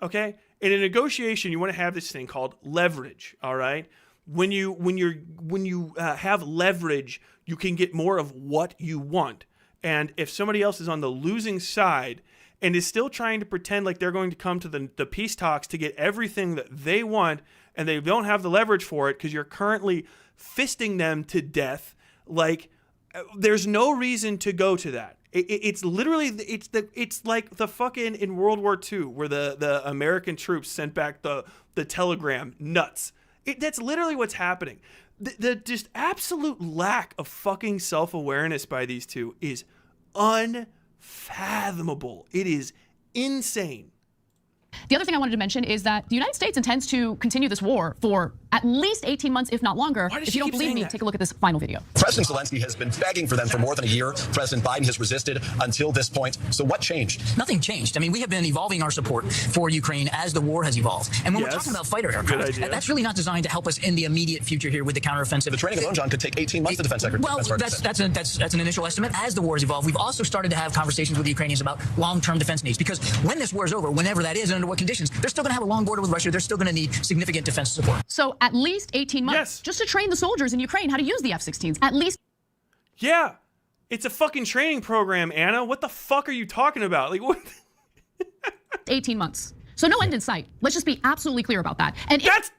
okay? In a negotiation, you want to have this thing called leverage, all right? When you have leverage, you can get more of what you want. And if somebody else is on the losing side and is still trying to pretend like they're going to come to the peace talks to get everything that they want, and they don't have the leverage for it because you're currently fisting them to death, like, there's no reason to go to that. It's literally, it's like the fucking in World War II where the American troops sent back the telegram nuts. That's literally what's happening. The just absolute lack of fucking self-awareness by these two is unfathomable. It is insane. The other thing I wanted to mention is that the United States intends to continue this war for at least 18 months, if not longer. Why does If she you don't keep believe saying me, that? take a look at this final video. President Zelensky has been begging for them for more than a year. President Biden has resisted until this point. So what changed? Nothing changed. I mean, we have been evolving our support for Ukraine as the war has evolved. And when we're talking about fighter aircraft, that's really not designed to help us in the immediate future here with the counteroffensive. The training alone, John, could take 18 months, the defense secretary. Well, that's an initial estimate. As the war has evolved, we've also started to have conversations with the Ukrainians about long-term defense needs. Because when this war is over, whenever that is and under what conditions, they're still going to have a long border with Russia. They're still going to need significant defense support. So at least 18 months Yes. just to train the soldiers in Ukraine how to use the F-16s. At least. Yeah, it's a fucking training program, Anna. What the fuck are you talking about? Like, what? 18 months. So no end in sight. Let's just be absolutely clear about that. And That's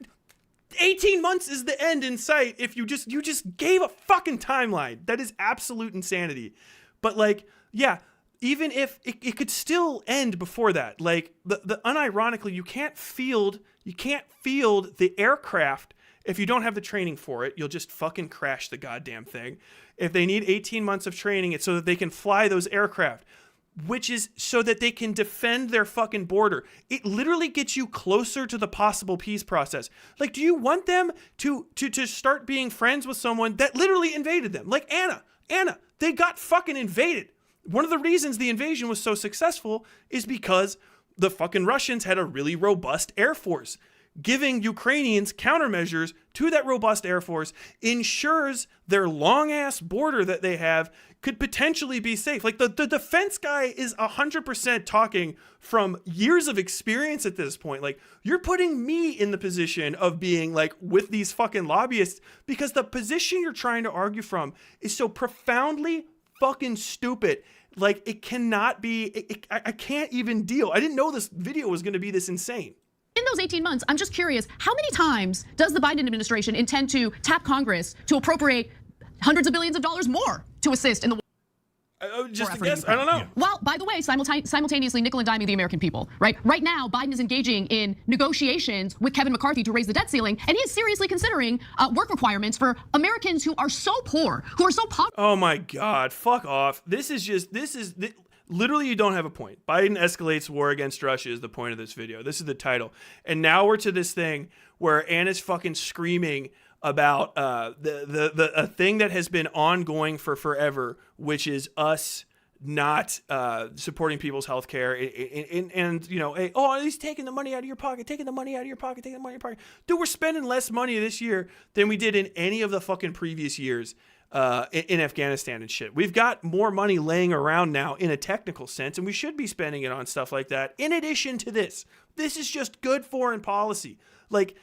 18 months is the end in sight if you just gave a fucking timeline. That is absolute insanity. But like, yeah, even if it could still end before that. Like, the unironically, you can't field the aircraft if you don't have the training for it. You'll just fucking crash the goddamn thing. If they need 18 months of training, it's so that they can fly those aircraft, which is so that they can defend their fucking border. It literally gets you closer to the possible peace process. Like, do you want them to start being friends with someone that literally invaded them? Like Anna, they got fucking invaded. One of the reasons the invasion was so successful is because the fucking Russians had a really robust air force. Giving Ukrainians countermeasures to that robust air force ensures their long-ass border that they have could potentially be safe. Like, the defense guy is 100% talking from years of experience at this point. Like, you're putting me in the position of being, like, with these fucking lobbyists because the position you're trying to argue from is so profoundly fucking stupid. Like, it cannot be, I can't even deal. I didn't know this video was going to be this insane. in those 18 months, I'm just curious, how many times does the Biden administration intend to tap Congress to appropriate hundreds of billions of dollars more to assist in the just a guess. I don't know. Well, by the way, simultaneously nickel and diming the American people, right? Right now, Biden is engaging in negotiations with Kevin McCarthy to raise the debt ceiling, and he is seriously considering work requirements for Americans who are so poor, who are so poverty. Oh my God, fuck off. Literally, you don't have a point. Biden escalates war against Russia is the point of this video. This is the title. And now we're to this thing where Anna's fucking screaming about a thing that has been ongoing for forever, which is us not supporting people's health care and you know, oh, he's taking the money out of your pocket, taking the money out of your pocket, taking the money out of your pocket. Dude, we're spending less money this year than we did in any of the fucking previous years in Afghanistan and shit. We've got more money laying around now in a technical sense, and we should be spending it on stuff like that. In addition to this is just good foreign policy. Like,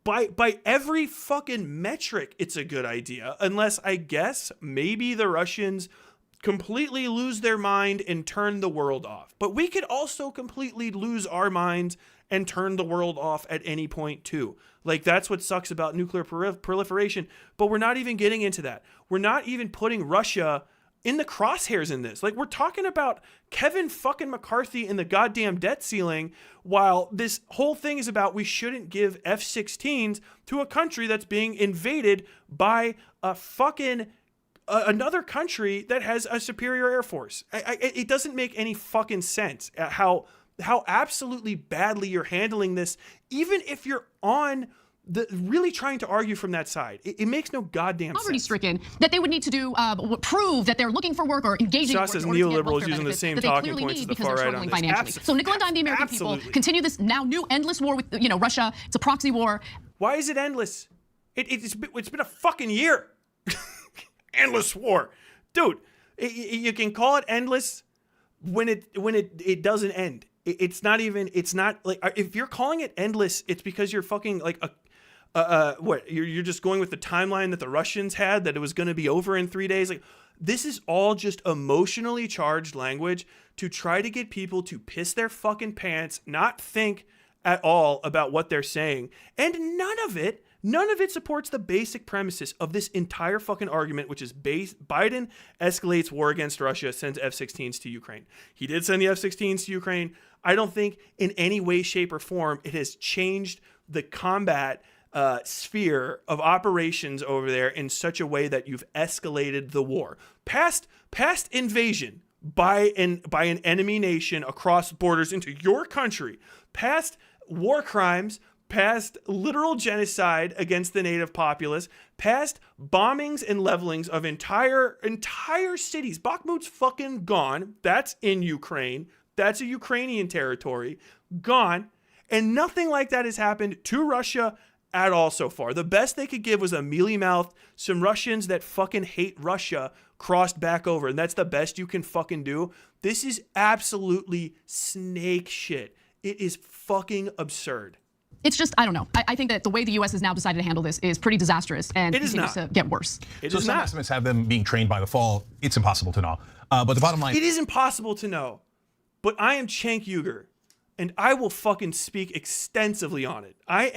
by every fucking metric, it's a good idea, unless I guess maybe the Russians completely lose their mind and turn the world off. But we could also completely lose our minds and turn the world off at any point too. Like, that's what sucks about nuclear proliferation. But we're not even getting into that. We're not even putting Russia in the crosshairs in this. Like, we're talking about Kevin fucking McCarthy and the goddamn debt ceiling, while this whole thing is about we shouldn't give F-16s to a country that's being invaded by a fucking another country that has a superior air force. It doesn't make any fucking sense how absolutely badly you're handling this, even if you're on really trying to argue from that side. It makes no goddamn Poverty sense. stricken, that they would need to do prove that they're looking for work or engaging in work Says in order to get neoliberals welfare using the benefits same that they talking clearly points as need the because far they're right on struggling this. financially. So nickel and dime the American people, Absolutely. continue this now new endless war with Russia. It's a proxy war. Why is it endless? It's been a fucking year. Endless war, dude. You can call it endless when it doesn't end. It's not even. It's not like, if you're calling it endless, it's because you're fucking like what? You're just going with the timeline that the Russians had, that it was going to be over in 3 days. Like, this is all just emotionally charged language to try to get people to piss their fucking pants, not think at all about what they're saying, and none of it supports the basic premises of this entire fucking argument, which is Biden escalates war against Russia, sends F-16s to Ukraine. He did send the F-16s to Ukraine. I don't think in any way, shape, or form it has changed the combat sphere of operations over there in such a way that you've escalated the war. Past invasion by an enemy nation across borders into your country, past war crimes, past literal genocide against the native populace, past bombings and levelings of entire cities. Bakhmut's fucking gone. That's in Ukraine. That's a Ukrainian territory. Gone. And nothing like that has happened to Russia at all so far. The best they could give was a mealy-mouthed, some Russians that fucking hate Russia crossed back over, and that's the best you can fucking do. This is absolutely snake shit. It is fucking absurd. It's just, I don't know. I think that the way the U.S. has now decided to handle this is pretty disastrous and It is continues not. to get worse. So some estimates have them being trained by the fall. It's impossible to know. But the bottom line, It is impossible to know. But I am Cenk Uygur, and I will fucking speak extensively on it. I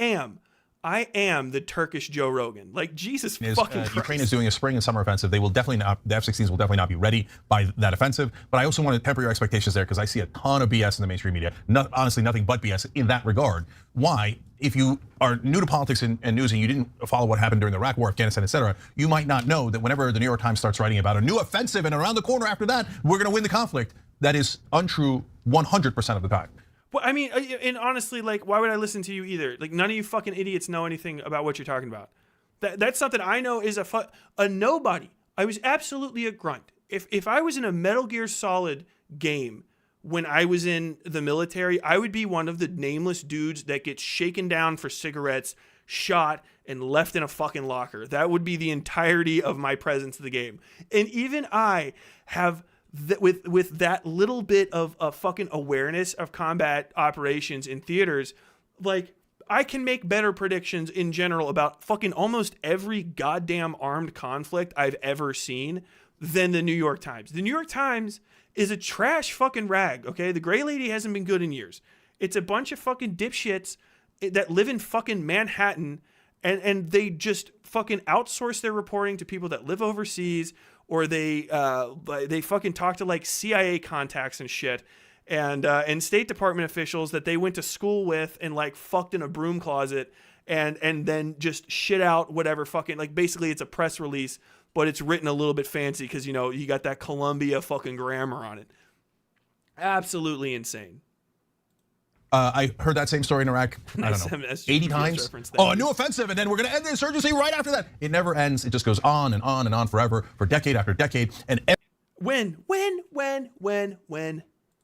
am the Turkish Joe Rogan. Like, Jesus fucking Christ. Ukraine is doing a spring and summer offensive. They will definitely not, the F-16s will definitely not be ready by that offensive. But I also want to temper your expectations there, because I see a ton of BS in the mainstream media. Honestly, nothing but BS in that regard. Why? If you are new to politics and news and you didn't follow what happened during the Iraq War, Afghanistan, etc., you might not know that whenever the New York Times starts writing about a new offensive and around the corner after that, we're going to win the conflict, that is untrue 100% of the time. Well, I mean, and honestly, like, why would I listen to you either? Like, none of you fucking idiots know anything about what you're talking about. That's something I know is a nobody. I was absolutely a grunt. If I was in a Metal Gear Solid game when I was in the military, I would be one of the nameless dudes that gets shaken down for cigarettes, shot, and left in a fucking locker. That would be the entirety of my presence in the game. And even I have, with that little bit of fucking awareness of combat operations in theaters, like, I can make better predictions in general about fucking almost every goddamn armed conflict I've ever seen than the New York Times. The New York Times is a trash fucking rag, okay? The Gray Lady hasn't been good in years. It's a bunch of fucking dipshits that live in fucking Manhattan, and they just fucking outsource their reporting to people that live overseas, or they fucking talk to like CIA contacts and shit, and State Department officials that they went to school with and like fucked in a broom closet, and then just shit out whatever fucking, like, basically it's a press release, but it's written a little bit fancy because, you know, you got that Columbia fucking grammar on it. Absolutely insane. I heard that same story in Iraq, I don't know, 80 times. Oh, a new offensive, and then we're going to end the insurgency right after that. It never ends. It just goes on and on and on forever, for decade after decade. And when?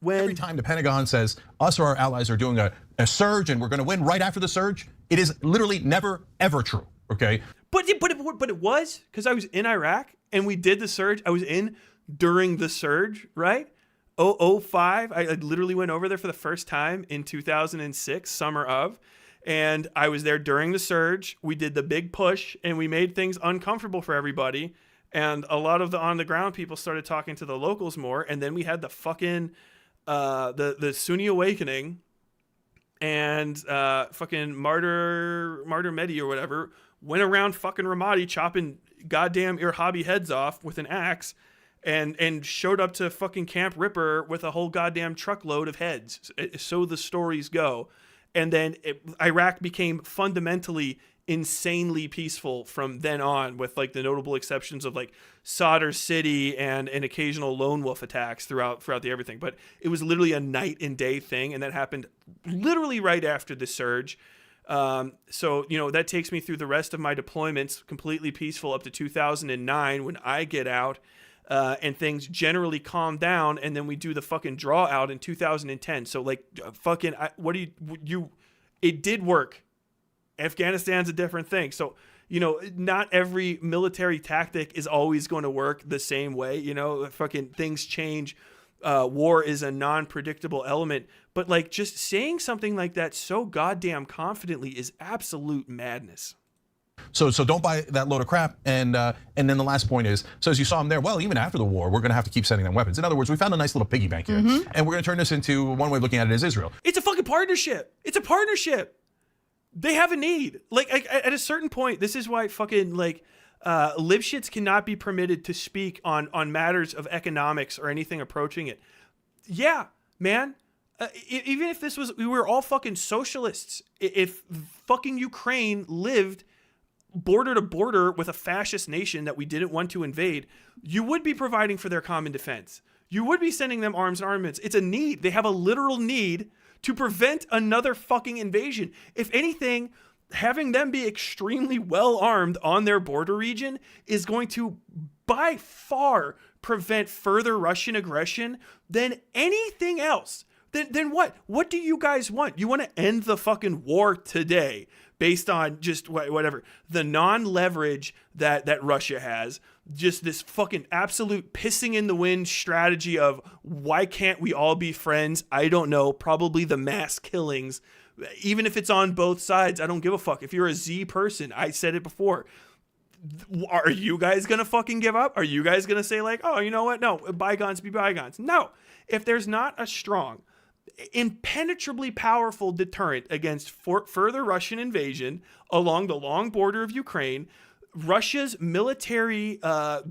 Every time the Pentagon says us or our allies are doing a surge and we're going to win right after the surge, it is literally never, ever true, okay? But it was, because I was in Iraq and we did the surge. I was in during the surge, right? 2005, I literally went over there for the first time in 2006, summer of, and I was there during the surge. We did the big push and we made things uncomfortable for everybody. And a lot of the on the ground people started talking to the locals more. And then we had the fucking, the Sunni awakening, and fucking Martyr Mehdi or whatever went around fucking Ramadi chopping goddamn Irhabi heads off with an axe, and showed up to fucking Camp Ripper with a whole goddamn truckload of heads. So the stories go. And then Iraq became fundamentally insanely peaceful from then on, with like the notable exceptions of like Sadr City and occasional lone wolf attacks throughout the everything. But it was literally a night and day thing, and that happened literally right after the surge. So, that takes me through the rest of my deployments completely peaceful up to 2009 when I get out, and things generally calm down. And then we do the fucking draw out in 2010. So like it did work. Afghanistan's a different thing. So, not every military tactic is always going to work the same way. Fucking things change. War is a non-predictable element, but like just saying something like that so goddamn confidently is absolute madness. So don't buy that load of crap. And then the last point is, so as you saw him there, well, even after the war, we're going to have to keep sending them weapons. In other words, we found a nice little piggy bank here, and we're going to turn this into, one way of looking at it is Israel. It's a fucking partnership. It's a partnership. They have a need. Like at a certain point, this is why fucking like libshits cannot be permitted to speak on matters of economics or anything approaching it. Yeah, man. Even if we were all fucking socialists, if fucking Ukraine lived border to border with a fascist nation that we didn't want to invade, you would be providing for their common defense. You would be sending them arms and armaments. It's a need. They have a literal need to prevent another fucking invasion. If anything, having them be extremely well armed on their border region is going to by far prevent further Russian aggression than anything else. Then what? What do you guys want? You want to end the fucking war today based on just whatever, the non-leverage that Russia has, just this fucking absolute pissing in the wind strategy of why can't we all be friends? I don't know, probably the mass killings. Even if it's on both sides, I don't give a fuck. If you're a Z person, I said it before. Are you guys going to fucking give up? Are you guys going to say like, oh, you know what? No, bygones be bygones. No, if there's not a strong, impenetrably powerful deterrent against further Russian invasion along the long border of Ukraine, Russia's military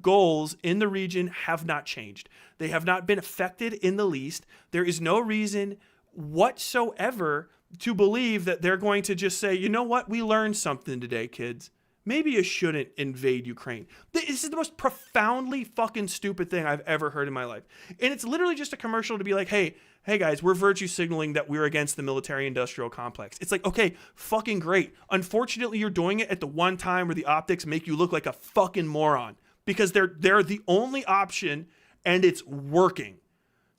goals in the region have not changed. They have not been affected in the least. There is no reason whatsoever to believe that they're going to just say, you know what, we learned something today, kids. Maybe you shouldn't invade Ukraine. This is the most profoundly fucking stupid thing I've ever heard in my life. And it's literally just a commercial to be like, hey guys, we're virtue signaling that we're against the military industrial complex. It's like, okay, fucking great. Unfortunately, you're doing it at the one time where the optics make you look like a fucking moron because they're the only option and it's working.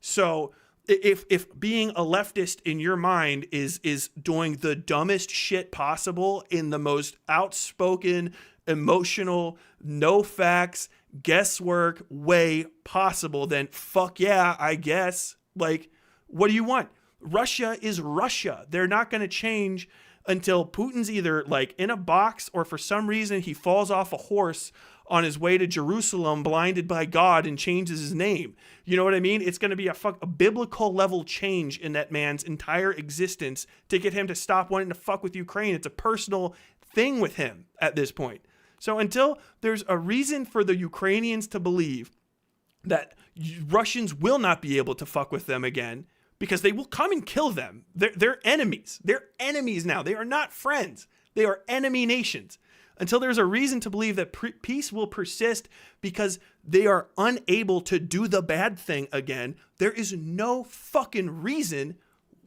So if being a leftist in your mind is doing the dumbest shit possible in the most outspoken, emotional, no facts, guesswork way possible, then fuck yeah, I guess. Like, what do you want? Russia is Russia. They're not going to change until Putin's either like in a box or for some reason he falls off a horse on his way to Jerusalem, blinded by God, and changes his name. You know what I mean? It's going to be a biblical level change in that man's entire existence to get him to stop wanting to fuck with Ukraine. It's a personal thing with him at this point. So until there's a reason for the Ukrainians to believe that Russians will not be able to fuck with them again, because they will come and kill them. They're enemies. They're enemies now. They are not friends. They are enemy nations. Until there's a reason to believe that peace will persist because they are unable to do the bad thing again, there is no fucking reason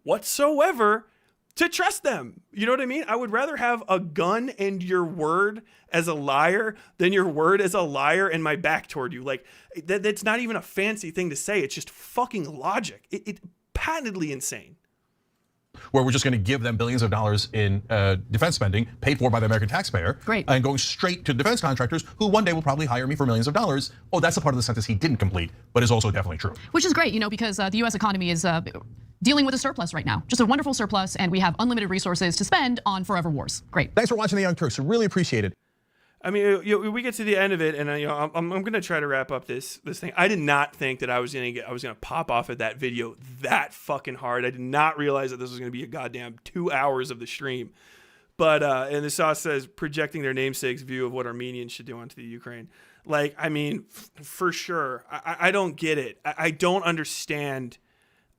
whatsoever to trust them. You know what I mean? I would rather have a gun and your word as a liar than your word as a liar and my back toward you. Like, that's not even a fancy thing to say. It's just fucking logic. It's patently insane. Where we're just going to give them billions of dollars in defense spending paid for by the American taxpayer. Great. And going straight to defense contractors who one day will probably hire me for millions of dollars. Oh, that's the part of the sentence he didn't complete, but is also definitely true. Which is great, because the US economy is dealing with a surplus right now. Just a wonderful surplus, and we have unlimited resources to spend on forever wars. Great. Thanks for watching The Young Turks. Really appreciate it. I mean, we get to the end of it, and I'm going to try to wrap up this thing. I did not think that I was going to pop off at that video that fucking hard. I did not realize that this was going to be a goddamn 2 hours of the stream. But and the sauce says projecting their namesake's view of what Armenians should do onto the Ukraine. Like, I mean, for sure, I don't get it. I don't understand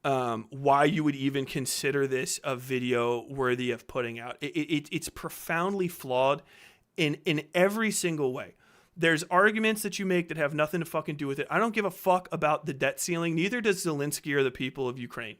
why you would even consider this a video worthy of putting out. It's profoundly flawed. In every single way. There's arguments that you make that have nothing to fucking do with it. I don't give a fuck about the debt ceiling. Neither does Zelensky or the people of Ukraine.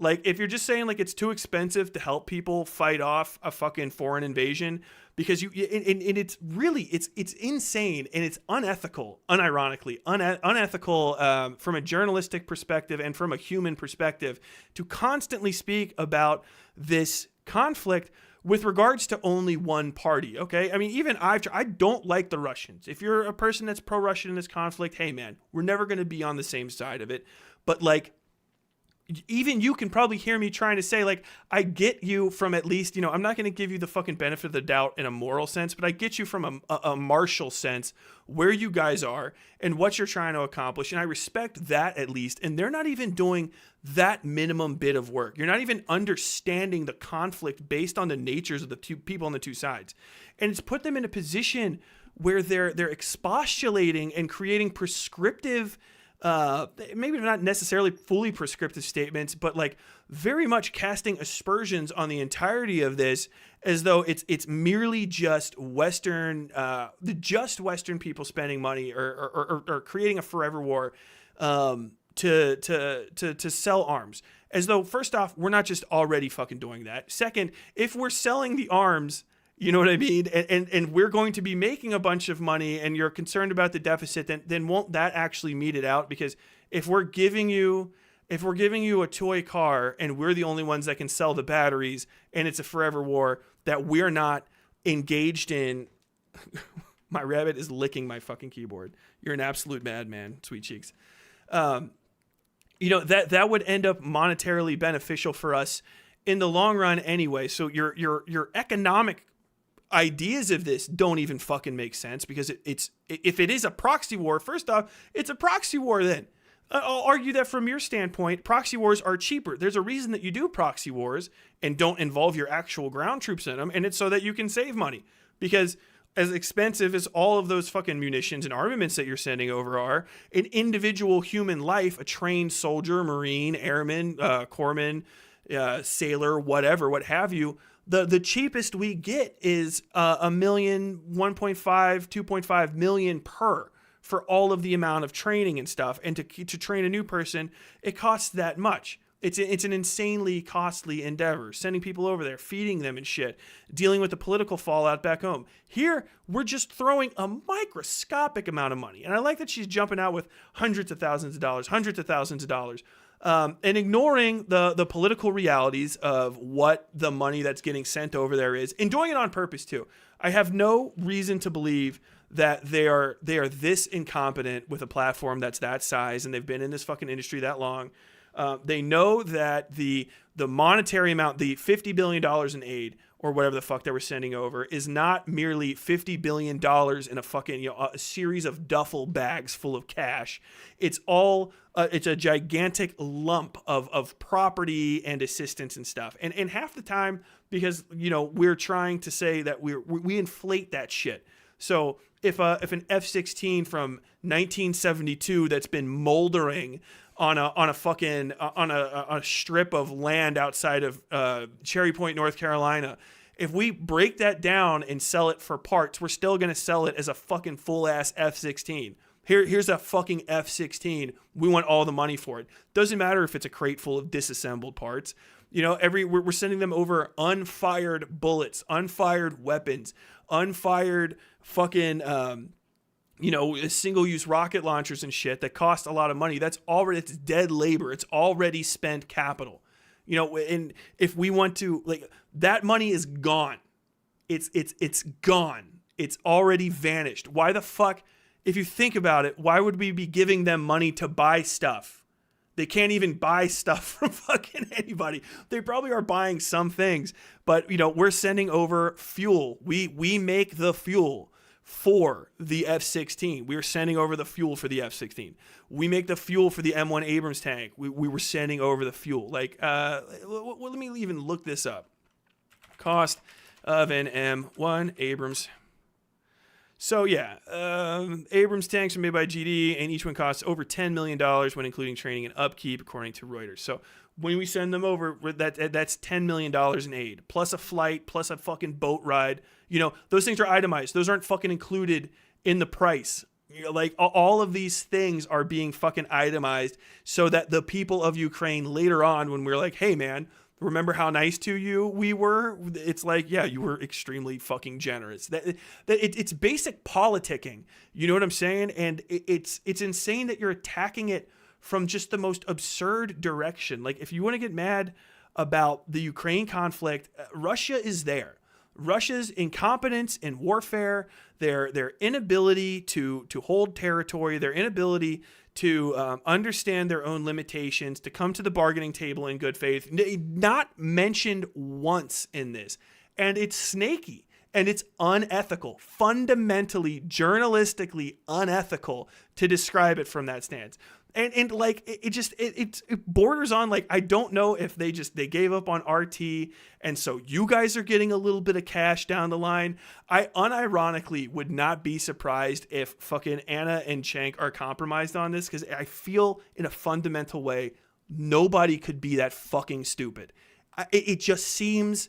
Like, if you're just saying like it's too expensive to help people fight off a fucking foreign invasion, because it's really it's insane and it's unethical, unironically unethical from a journalistic perspective and from a human perspective to constantly speak about this conflict with regards to only one party. Okay, I mean, even I don't like the Russians. If you're a person that's pro-Russian in this conflict, hey man, we're never going to be on the same side of it. But like, even you can probably hear me trying to say, like, I get you from at least, you know, I'm not going to give you the fucking benefit of the doubt in a moral sense, but I get you from a martial sense where you guys are and what you're trying to accomplish. And I respect that at least. And they're not even doing that minimum bit of work. You're not even understanding the conflict based on the natures of the two people on the two sides. And it's put them in a position where they're expostulating and creating prescriptive, maybe not necessarily fully prescriptive statements, but like very much casting aspersions on the entirety of this as though it's merely just Western people spending money or creating a forever war to sell arms. As though, first off, we're not just already fucking doing that. Second, if we're selling the arms, you know what I mean? And we're going to be making a bunch of money and you're concerned about the deficit, then won't that actually meet it out? Because if we're giving you a toy car and we're the only ones that can sell the batteries and it's a forever war that we're not engaged in. My rabbit is licking my fucking keyboard. You're an absolute madman, Sweet Cheeks. You know, that would end up monetarily beneficial for us in the long run anyway. So your economic ideas of this don't even fucking make sense, because if it is a proxy war, first off, it's a proxy war then. I'll argue that from your standpoint, proxy wars are cheaper. There's a reason that you do proxy wars and don't involve your actual ground troops in them, and it's so that you can save money. Because as expensive as all of those fucking munitions and armaments that you're sending over are, an individual human life, a trained soldier, Marine, airman, corpsman, sailor, whatever, what have you, the cheapest we get is $1 million, 1.5, 2.5 million per for all of the amount of training and stuff. And to train a new person, it costs that much. It's an insanely costly endeavor, sending people over there, feeding them and shit, dealing with the political fallout back home. Here, we're just throwing a microscopic amount of money. And I like that she's jumping out with hundreds of thousands of dollars, and ignoring the political realities of what the money that's getting sent over there is, and doing it on purpose too. I have no reason to believe that they are this incompetent with a platform that's that size, and they've been in this fucking industry that long. They know that the monetary amount, the $50 billion in aid or whatever the fuck they were sending over, is not merely $50 billion in a fucking, a series of duffel bags full of cash. It's all, it's a gigantic lump of property and assistance and stuff. And half the time, because, we're trying to say that we inflate that shit. So if an F-16 from 1972 that's been moldering on a strip of land outside of Cherry Point, North Carolina, if we break that down and sell it for parts, we're still going to sell it as a fucking full-ass F-16. Here's a fucking F-16. We want all the money for it. Doesn't matter if it's a crate full of disassembled parts. We're sending them over unfired bullets, unfired weapons, unfired fucking single-use rocket launchers and shit that cost a lot of money. It's dead labor. It's already spent capital. And if we want to, that money is gone. It's gone. It's already vanished. Why the fuck, if you think about it, why would we be giving them money to buy stuff? They can't even buy stuff from fucking anybody. They probably are buying some things, but we're sending over fuel. We make the fuel for the F-16. We were sending over the fuel for the F-16. We make the fuel for the M1 Abrams tank. We were sending over the fuel. let me even look this up. Cost of an M1 Abrams. So yeah, Abrams tanks are made by GD, and each one costs over $10 million when including training and upkeep, according to Reuters. So when we send them over, that's $10 million in aid, plus a flight, plus a fucking boat ride. Those things are itemized. Those aren't fucking included in the price. Like all of these things are being fucking itemized so that the people of Ukraine later on, when we're like, hey man, remember how nice to you we were? It's like, yeah, you were extremely fucking generous. It's basic politicking. You know what I'm saying? And it's insane that you're attacking it from just the most absurd direction. Like, if you want to get mad about the Ukraine conflict, Russia is there. Russia's incompetence in warfare, their inability to hold territory, their inability to understand their own limitations, to come to the bargaining table in good faith, not mentioned once in this. And it's snaky and it's unethical, fundamentally, journalistically unethical to describe it from that stance. And like it borders on, like, I don't know if they gave up on RT and so you guys are getting a little bit of cash down the line. I unironically would not be surprised if fucking Anna and Cenk are compromised on this, because I feel in a fundamental way nobody could be that fucking stupid. It just seems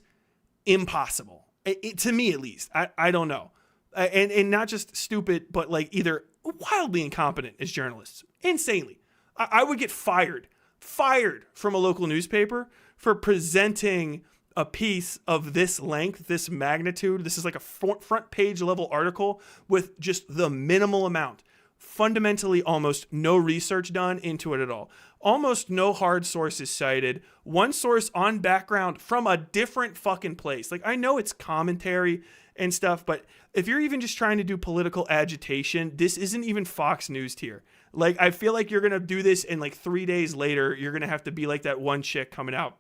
impossible, to me at least. I don't know, and not just stupid, but like either wildly incompetent as journalists. Insanely. I would get fired from a local newspaper for presenting a piece of this length, this magnitude. This is like a front page level article with just the minimal amount. Fundamentally, almost no research done into it at all. Almost no hard sources cited. One source on background from a different fucking place. Like, I know it's commentary and stuff, but if you're even just trying to do political agitation, this isn't even Fox News tier. Like, I feel like you're going to do this and like 3 days later, you're going to have to be like that one chick coming out.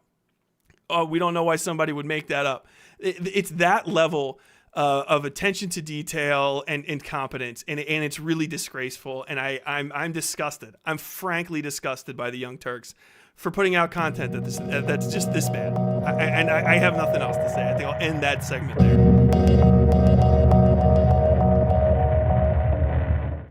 Oh, we don't know why somebody would make that up. It's that level of attention to detail and incompetence, and it's really disgraceful. And I'm disgusted. I'm frankly disgusted by the Young Turks for putting out content that's just this bad. I have nothing else to say. I think I'll end that segment there.